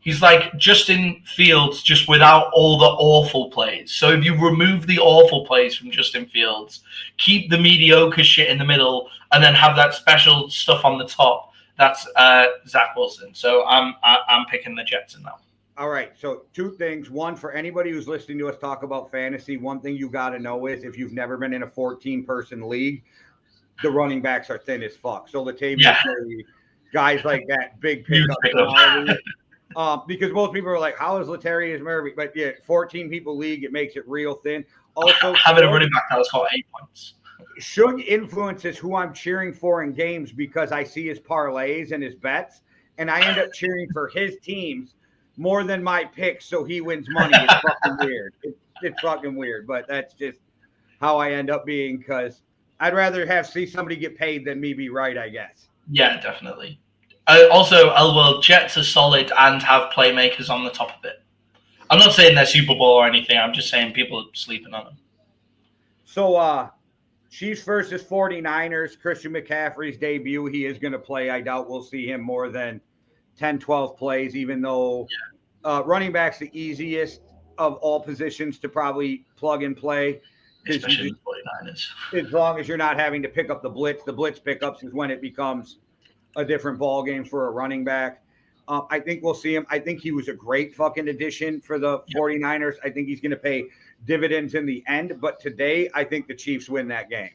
He's like Justin Fields, just without all the awful plays. So if you remove the awful plays from Justin Fields, keep the mediocre shit in the middle, and then have that special stuff on the top, that's Zach Wilson. So I'm picking the Jets in that one. All right. So 2 things. One, for anybody who's listening to us talk about fantasy, one thing you got to know is if you've never been in a 14-person league, the running backs are thin as fuck. So Latavius Murray, guys like that, big pickup. Because most people are like, how is Latavius Murray? But 14 people league, it makes it real thin. Also, having a running back that was called 8 points. Shug influences who I'm cheering for in games because I see his parlays and his bets, and I end up cheering for his teams more than my picks, so he wins money. It's fucking weird. It's fucking weird, but that's just how I end up being, because I'd rather see somebody get paid than me be right, I guess. Yeah, definitely. Also, Jets are solid and have playmakers on the top of it. I'm not saying they're Super Bowl or anything. I'm just saying people are sleeping on them. So, Chiefs versus 49ers, Christian McCaffrey's debut. He is going to play. I doubt we'll see him more than 10, 12 plays, even though running back's the easiest of all positions to probably plug and play. Especially the 49ers. As long as you're not having to pick up the blitz pickups is when it becomes a different ball game for a running back. I think we'll see him. I think he was a great fucking addition for the 49ers. I think he's going to pay dividends in the end. But today, I think the Chiefs win that game.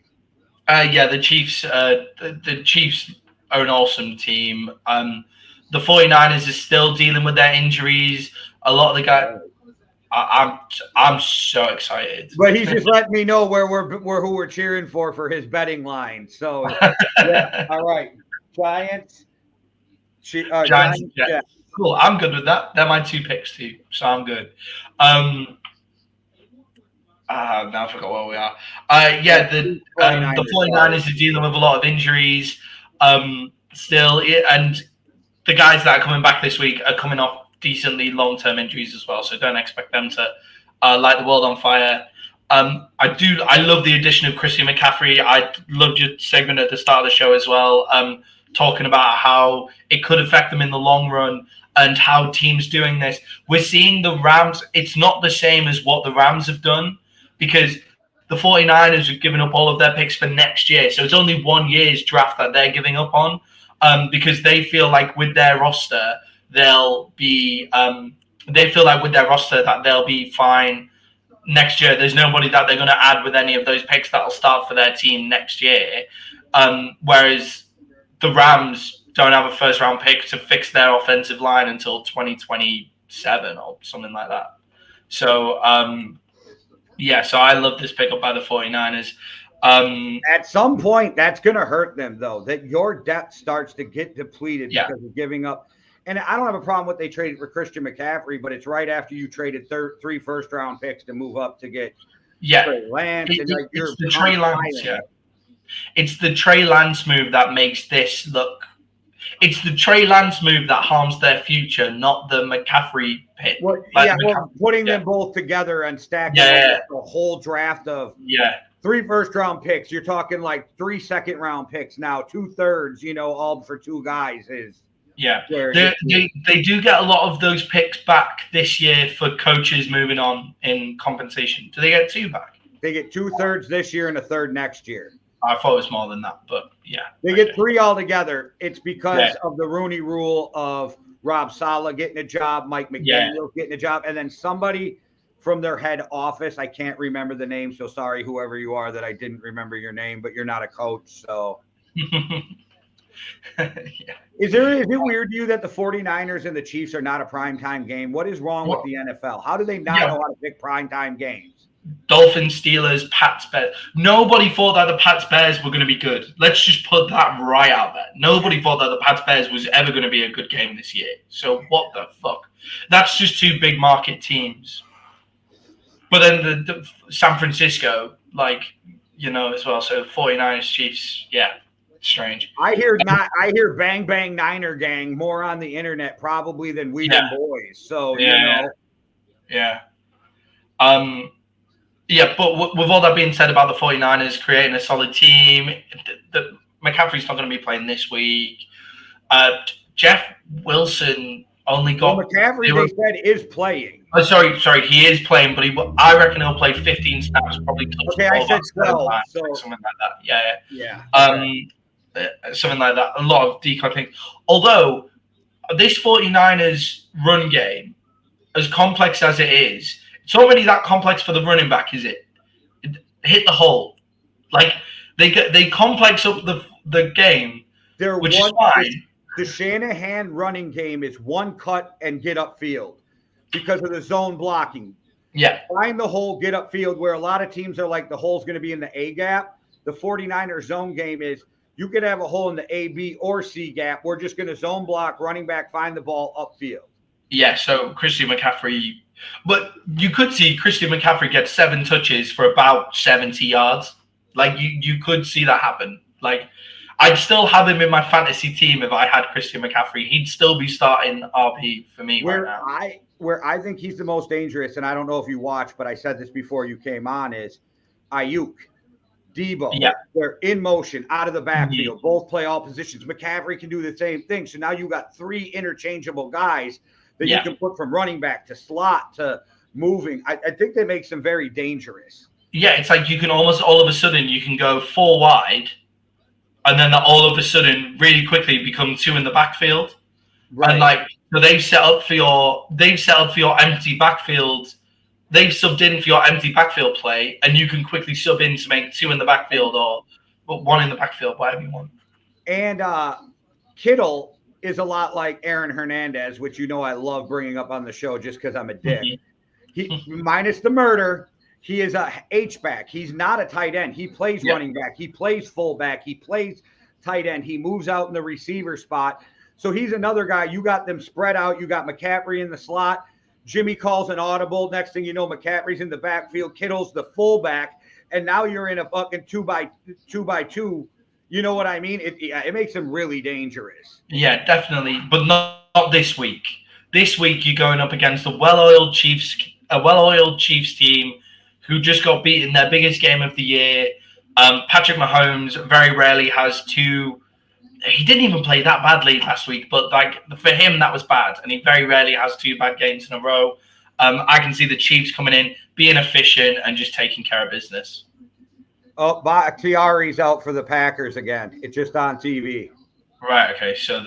The Chiefs. The Chiefs are an awesome team. The 49ers are still dealing with their injuries. A lot of the guys. I'm so excited. But he's just letting me know who we're cheering for his betting line. So, yeah, all right, Giants. Giants. Yeah. Cool. I'm good with that. They're my 2 picks too, so I'm good. Now I forgot where we are. The 49ers are dealing with a lot of injuries still, and the guys that are coming back this week are coming off decently long-term injuries as well, so don't expect them to light the world on fire. I love the addition of Christian McCaffrey. I loved your segment at the start of the show as well, talking about how it could affect them in the long run and how teams doing this. We're seeing the Rams. It's not the same as what the Rams have done because the 49ers have given up all of their picks for next year. So it's only 1 year's draft that they're giving up on because they feel like with their roster, they'll be fine next year. There's nobody that they're going to add with any of those picks that'll start for their team next year. Whereas the Rams don't have a first-round pick to fix their offensive line until 2027 or something like that. So, so I love this pickup by the 49ers. At some point, that's going to hurt them, though, that your depth starts to get depleted because of giving up. And I don't have a problem with they traded for Christian McCaffrey, but it's right after you traded 3 first-round picks to move up to get Trey Lance. It's the Trey Lance, It's the Trey Lance move that makes this look. It's the Trey Lance move that harms their future, not the McCaffrey pick. Putting them both together and stacking a whole draft of 3 first-round picks. You're talking like 3 second-round picks now, 2/3. All for 2 guys is. Yeah, they do get a lot of those picks back this year for coaches moving on in compensation. Do they get 2 back? They get 2/3 this year and 1/3 next year. I thought it was more than that, but yeah. They get 3 altogether. It's because of the Rooney Rule of Rob Saleh getting a job, Mike McDaniel getting a job, and then somebody from their head office. I can't remember the name, so sorry, whoever you are, that I didn't remember your name, but you're not a coach, so. Is it weird to you that the 49ers and the Chiefs are not a primetime game? What is wrong with the NFL? How do they not know how to pick primetime games? Dolphins, Steelers, Pats, Bears. Nobody thought that the Pats, Bears were going to be good. Let's just put that right out there. Nobody thought that the Pats, Bears was ever going to be a good game this year. So what the fuck? That's just 2 big market teams. But then the San Francisco, as well. So 49ers, Chiefs, strange. I hear bang bang Niner gang more on the internet probably than we and boys. So but with all that being said about the 49ers creating a solid team, McCaffrey's not going to be playing this week. Jeff Wilson only got McCaffrey. They said is playing. Oh, sorry, he is playing, but I reckon he'll play 15 snaps, probably. I said 12, something like that. Something like that. A lot of decoy things. Although this 49ers run game, as complex as it is, it's already that complex for the running back, is it? Hit the hole. Like they complex up the game, which is fine. The Shanahan running game is 1 cut and get upfield because of the zone blocking. Yeah. Find the hole, get upfield, where a lot of teams are like the hole's going to be in the A gap. The 49ers zone game is you could have a hole in the A, B, or C gap. We're just going to zone block, running back, find the ball upfield. Yeah, so Christian McCaffrey. But you could see Christian McCaffrey get 7 touches for about 70 yards. Like, you could see that happen. Like, I'd still have him in my fantasy team if I had Christian McCaffrey. He'd still be starting RB for me right now. Where I think he's the most dangerous, and I don't know if you watch, but I said this before you came on, is Ayuk, Debo. Yeah. They're in motion, out of the backfield. Both play all positions. McCaffrey can do the same thing. So now you got 3 interchangeable guys that you can put from running back to slot to moving. I think they make them very dangerous. Yeah, it's like you can almost all of a sudden you can go 4 wide, and then all of a sudden really quickly become 2 in the backfield. Right. And like so they've set up for your empty backfield. They've subbed in for your empty backfield play, and you can quickly sub in to make 2 in the backfield or 1 in the backfield, whatever you want. And Kittle is a lot like Aaron Hernandez, which I love bringing up on the show just because I'm a dick. He minus the murder. He is a H-back. He's not a tight end. He plays running back. He plays fullback. He plays tight end. He moves out in the receiver spot. So he's another guy. You got them spread out. You got McCaffrey in the slot. Jimmy calls an audible. Next thing you know, McCaffrey's in the backfield. Kittle's the fullback. And now you're in a fucking 2x2. You know what I mean? It makes him really dangerous. Yeah, definitely. But not this week. This week you're going up against a well-oiled Chiefs team who just got beaten their biggest game of the year. Patrick Mahomes very rarely has 2. He didn't even play that badly last week, but like for him that was bad, and he very rarely has 2 bad games in a row. I can see the Chiefs coming in, being efficient, and just taking care of business. Oh, Bakhtiari's out for the Packers again. It's just on TV. Right. Okay. So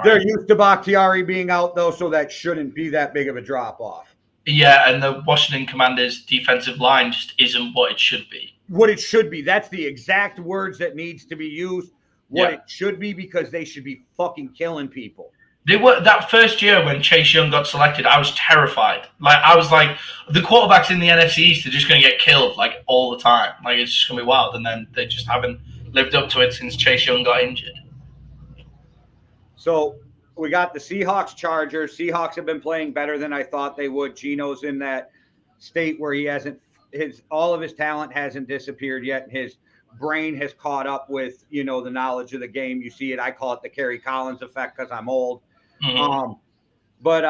they're used to Bakhtiari being out though, so that shouldn't be that big of a drop off. Yeah, and the Washington Commanders' defensive line just isn't what it should be. What it should be. That's the exact words that needs to be used. What it should be, because they should be fucking killing people. They were that first year when Chase Young got selected. I was terrified. Like I was like, the quarterbacks in the NFC East are just going to get killed like all the time. Like it's just going to be wild, and then they just haven't lived up to it since Chase Young got injured. So we got the Seahawks Chargers. Seahawks have been playing better than I thought they would. Gino's in that state where he hasn't all of his talent hasn't disappeared yet. His brain has caught up with the knowledge of the game. You see it. I call it the Kerry Collins effect because I'm old. But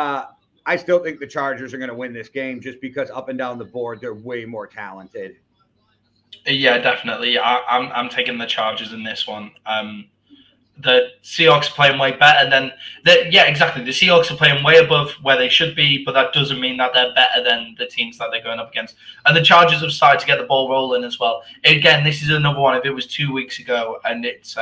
I still think the Chargers are going to win this game just because up and down the board they're way more talented. Yeah, definitely. I'm taking the Chargers in this one. The Seahawks are playing way better than exactly. The Seahawks are playing way above where they should be, but that doesn't mean that they're better than the teams that they're going up against. And the Chargers have started to get the ball rolling as well. Again, this is another one. If it was 2 weeks ago, and it's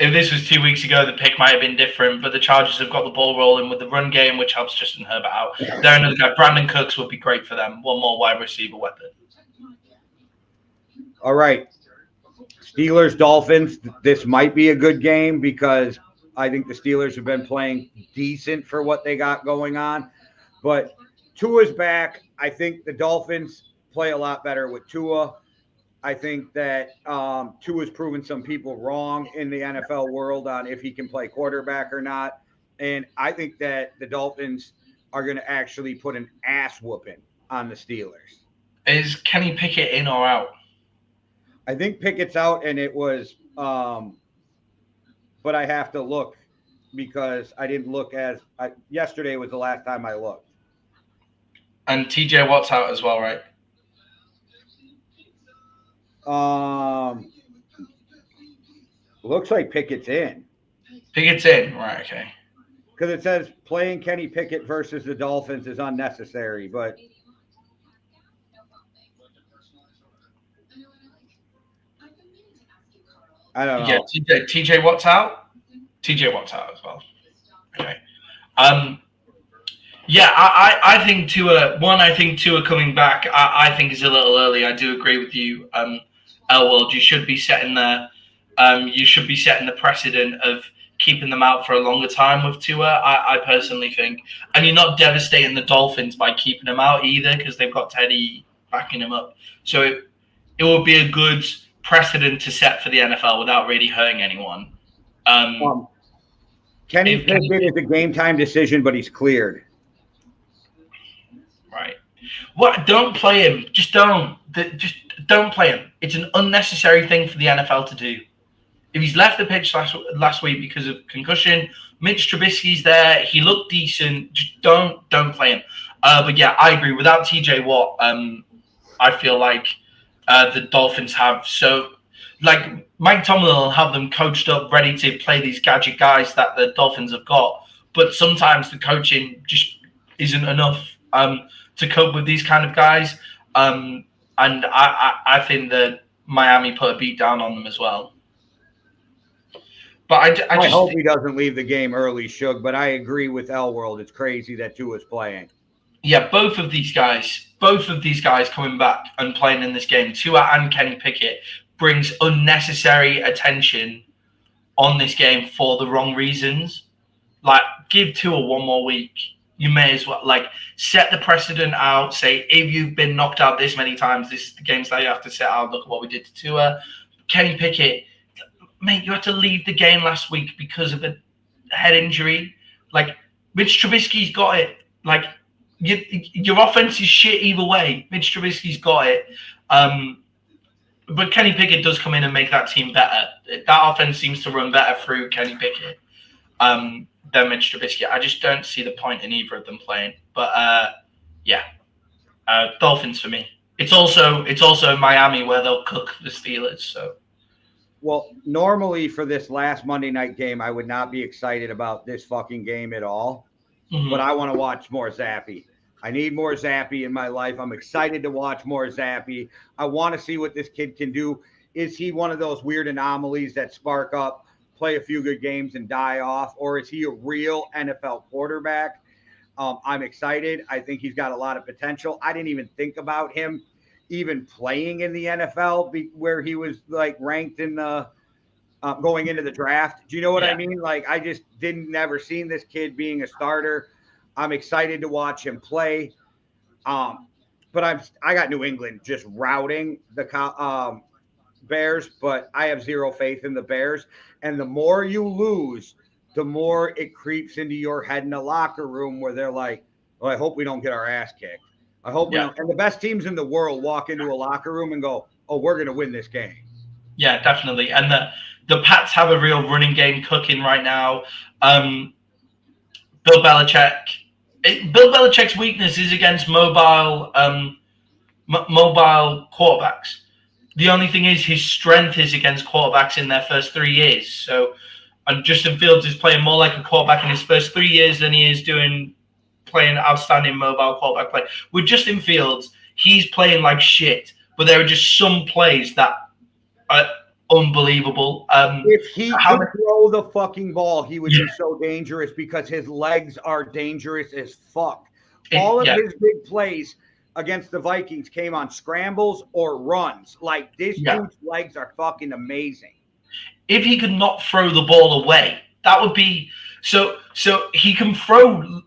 if this was 2 weeks ago, the pick might have been different, but the Chargers have got the ball rolling with the run game, which helps Justin Herbert out. They're another guy. Brandon Cooks would be great for them. One more wide receiver weapon. All right. Steelers, Dolphins. This might be a good game because I think the Steelers have been playing decent for what they got going on. But Tua's back. I think the Dolphins play a lot better with Tua. I think that Tua's proven some people wrong in the NFL world on if he can play quarterback or not. And I think that the Dolphins are going to actually put an ass whooping on the Steelers. Is Kenny Pickett in or out? I think Pickett's out, and it was but I have to look because I didn't look yesterday was the last time I looked. And TJ Watt's out as well, right? Looks like Pickett's in. Pickett's in, right? Okay. Because it says playing Kenny Pickett versus the Dolphins is unnecessary, but I don't know. Yeah, TJ Watt's out. TJ Watt's out as well. Okay. Yeah, I think Tua. I think Tua coming back. I think is a little early. I do agree with you. Elwold, you should be setting the precedent of keeping them out for a longer time with Tua. I personally think, and you're not devastating the Dolphins by keeping them out either because they've got Teddy backing him up. So it will be a good precedent to set for the NFL without really hurting anyone. Kenny Pickett is a game time decision, but he's cleared. Right. What? Don't play him. Just don't. Just don't play him. It's an unnecessary thing for the NFL to do. If he's left the pitch last week because of concussion, Mitch Trubisky's there. He looked decent. Just don't play him. But yeah, I agree. Without TJ Watt, I feel like the Dolphins have like Mike Tomlin will have them coached up, ready to play these gadget guys that the Dolphins have got. But sometimes the coaching just isn't enough to cope with these kind of guys. And I think that Miami put a beat down on them as well. But I hope he doesn't leave the game early, Shug. But I agree with Elworld. It's crazy that Tua's playing. Yeah, both of these guys coming back and playing in this game, Tua and Kenny Pickett, brings unnecessary attention on this game for the wrong reasons. Like, give Tua one more week. You may as well set the precedent out. Say, if you've been knocked out this many times, this is the games that you have to set out. Look at what we did to Tua. Kenny Pickett, mate, you had to leave the game last week because of a head injury. Mitch Trubisky's got it. Your offense is shit either way. Mitch Trubisky's got it. But Kenny Pickett does come in and make that team better. That offense seems to run better through Kenny Pickett than Mitch Trubisky. I just don't see the point in either of them playing. But Dolphins for me. It's also Miami where they'll cook the Steelers. So. Well, normally for this last Monday night game, I would not be excited about this fucking game at all. Mm-hmm. But I want to watch more Zappy. I need more Zappy in my life. I'm excited to watch more Zappy. I want to see what this kid can do. Is he one of those weird anomalies that spark up, play a few good games, and die off? Or is he a real NFL quarterback? I'm excited. I think he's got a lot of potential. I didn't even think about him even playing in the NFL where he was ranked in the going into the draft. Do you know what I mean? I just never seen this kid being a starter. I'm excited to watch him play. But I got New England just routing the Bears, but I have zero faith in the Bears. And the more you lose, the more it creeps into your head in the locker room where they're like, well, I hope we don't get our ass kicked. I hope we don't. And the best teams in the world walk into a locker room and go, oh, we're going to win this game. Yeah, definitely. And the Pats have a real running game cooking right now. Bill Belichick's weakness is against mobile quarterbacks. The only thing is his strength is against quarterbacks in their first 3 years. So, and Justin Fields is playing more like a quarterback in his first 3 years than he is playing outstanding mobile quarterback play. With Justin Fields, he's playing like shit, but there are just some plays that are unbelievable. If he could throw the fucking ball, he would be so dangerous because his legs are dangerous as fuck. All of his big plays against the Vikings came on scrambles or runs. This dude's legs are fucking amazing. If he could not throw the ball away, that would be so he can throw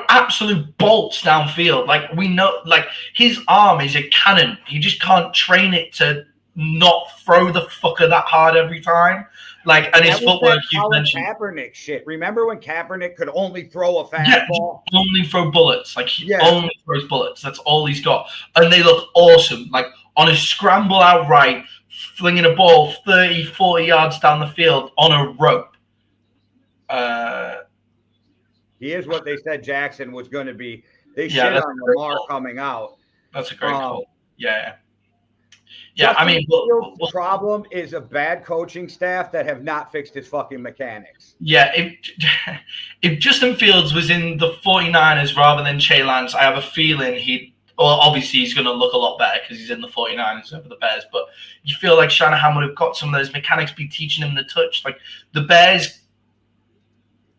absolute bolts downfield. We know, his arm is a cannon. He just can't train it to not throw the fucker that hard every time. And his footwork, you mentioned Kaepernick shit. Remember when Kaepernick could only throw a fastball? Yeah, only throw bullets. He only throws bullets. That's all he's got. And they look awesome. On a scramble outright, flinging a ball 30, 40 yards down the field on a rope. He is what they said Jackson was going to be. They shit on Lamar coming out. That's a great call. Yeah. The problem is a bad coaching staff that have not fixed his fucking mechanics. Yeah, if Justin Fields was in the 49ers rather than Trey Lance, I have a feeling obviously he's going to look a lot better because he's in the 49ers over the Bears, but you feel like Shanahan would have got some of those mechanics, be teaching him the touch. The Bears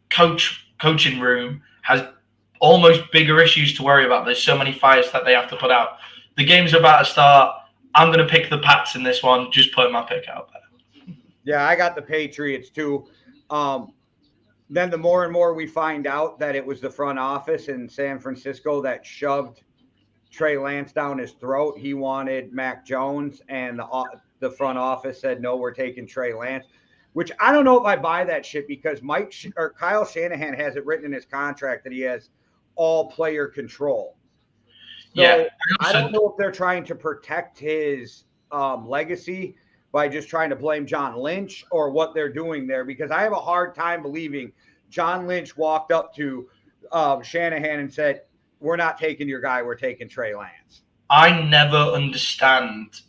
coaching room has almost bigger issues to worry about. There's so many fires that they have to put out. The game's about to start. I'm going to pick the Pats in this one. Just put my pick out there. Yeah, I got the Patriots too. Then the more and more we find out that it was the front office in San Francisco that shoved Trey Lance down his throat. He wanted Mac Jones, and the front office said, no, we're taking Trey Lance, which I don't know if I buy that shit because Kyle Shanahan has it written in his contract that he has all player control. So I don't know if they're trying to protect his legacy by just trying to blame John Lynch or what they're doing there, because I have a hard time believing John Lynch walked up to Shanahan and said, "We're not taking your guy, we're taking Trey Lance." I never understand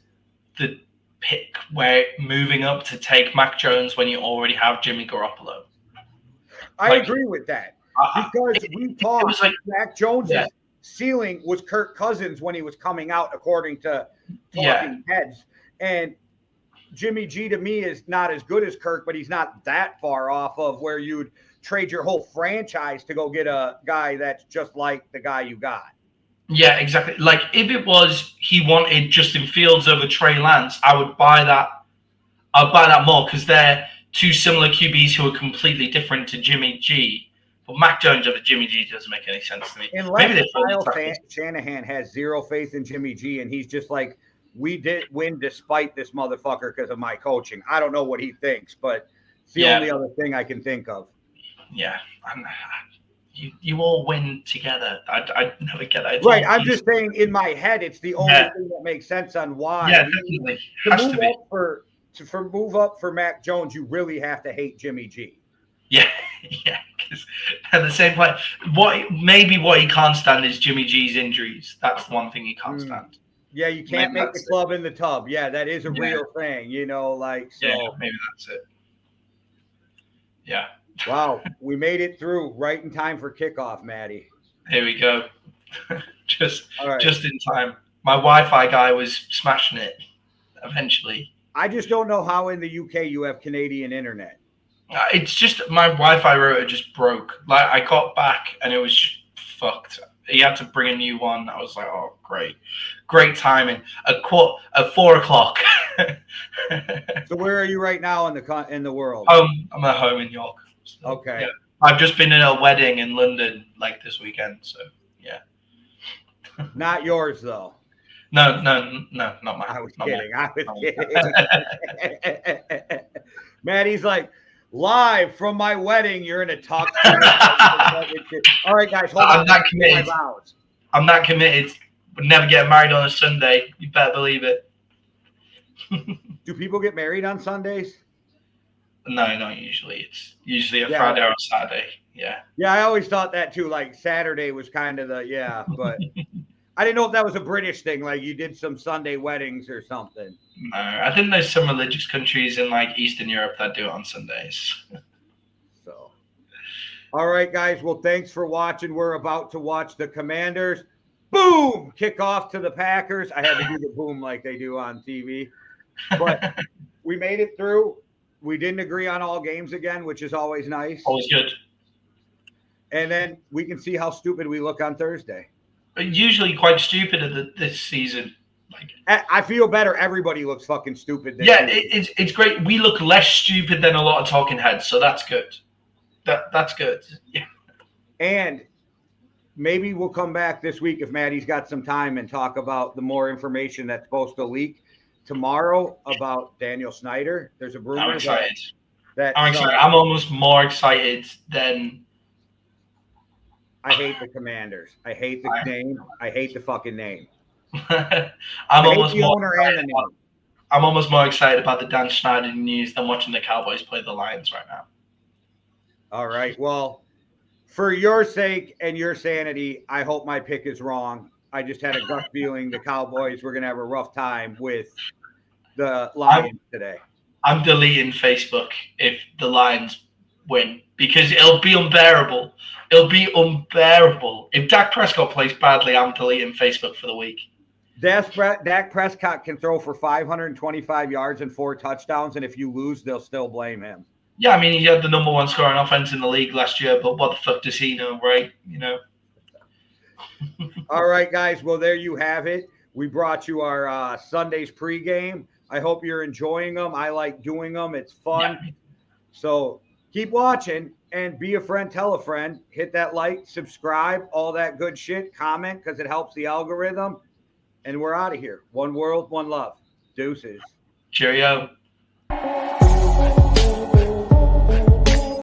the pick where moving up to take Mac Jones when you already have Jimmy Garoppolo. I agree with that, because we talked. It was like Mac Jones's ceiling was Kirk Cousins when he was coming out, according to talking heads. And Jimmy G to me is not as good as Kirk, but he's not that far off of where you'd trade your whole franchise to go get a guy that's just like the guy you got. Yeah, exactly. Like if it was he wanted Justin Fields over Trey Lance, I would buy that. I'd buy that more because they're two similar QBs who are completely different to Jimmy G. But Mac Jones over Jimmy G doesn't make any sense to me. Unless Kyle Shanahan has zero faith in Jimmy G and he's just like, we did win despite this motherfucker because of my coaching. I don't know what he thinks, but it's the only other thing I can think of. Yeah. You all win together. I never get that. Right. I'm just saying in my head, it's the only thing that makes sense on why. Yeah, definitely. To move up for Mac Jones, you really have to hate Jimmy G. Yeah. Yeah. Because at the same point, what he can't stand is Jimmy G's injuries. That's the one thing he can't stand. Yeah, you can't make the club in the tub. Yeah, that is a real thing, like so. Yeah, maybe that's it. Yeah. Wow, we made it through right in time for kickoff, Maddie. Here we go. just in time. My Wi-Fi guy was smashing it eventually. I just don't know how in the UK you have Canadian internet. It's just my Wi-Fi router just broke. Like I got back and it was just fucked. He had to bring a new one. I was like, oh, great timing. At 4:00. So where are you right now in the world? I'm at home in York. So, okay. Yeah. I've just been in a wedding in London like this weekend. So yeah. Not yours though. No, not mine. I was kidding. Maddie's like, live from my wedding, you're in a talk. All right, guys, hold on. I'm not committed. I'm not committed. Would never get married on a Sunday. You better believe it. Do people get married on Sundays? No, not usually. It's usually a Friday or a Saturday. Yeah. Yeah, I always thought that too. Like Saturday was kind of but I didn't know if that was a British thing. Like you did some Sunday weddings or something. No, I think there's some religious countries in like Eastern Europe that do it on Sundays. So, all right, guys. Well, thanks for watching. We're about to watch the Commanders. Boom! Kick off to the Packers. I had to do the boom like they do on TV. But we made it through. We didn't agree on all games again, which is always nice. Always good. And then we can see how stupid we look on Thursday. Usually quite stupid this season. I feel better. Everybody looks fucking stupid. It's great. We look less stupid than a lot of talking heads, so that's good. That's good. Yeah. And maybe we'll come back this week if Maddie's got some time and talk about the more information that's supposed to leak tomorrow about Daniel Snyder. There's a rumor. I'm excited. I'm excited. I'm almost more excited than. I hate the Commanders. I hate the name. I hate the fucking name. I'm almost more excited about the Dan Snyder news than watching the Cowboys play the Lions right now. All right. Well, for your sake and your sanity, I hope my pick is wrong. I just had a gut feeling the Cowboys were going to have a rough time with the Lions today. I'm deleting Facebook if the Lions win because it'll be unbearable. It'll be unbearable. If Dak Prescott plays badly, I'm deleting Facebook for the week. Dak Prescott can throw for 525 yards and 4 touchdowns, and if you lose, they'll still blame him. Yeah, I mean, he had the number 1 scoring offense in the league last year, but what the fuck does he know, right? All right, guys. Well, there you have it. We brought you our Sunday's pregame. I hope you're enjoying them. I like doing them. It's fun. Yeah. So keep watching and be a friend. Tell a friend. Hit that like, subscribe, all that good shit. Comment because it helps the algorithm. And we're out of here. One world, one love. Deuces. Cheerio.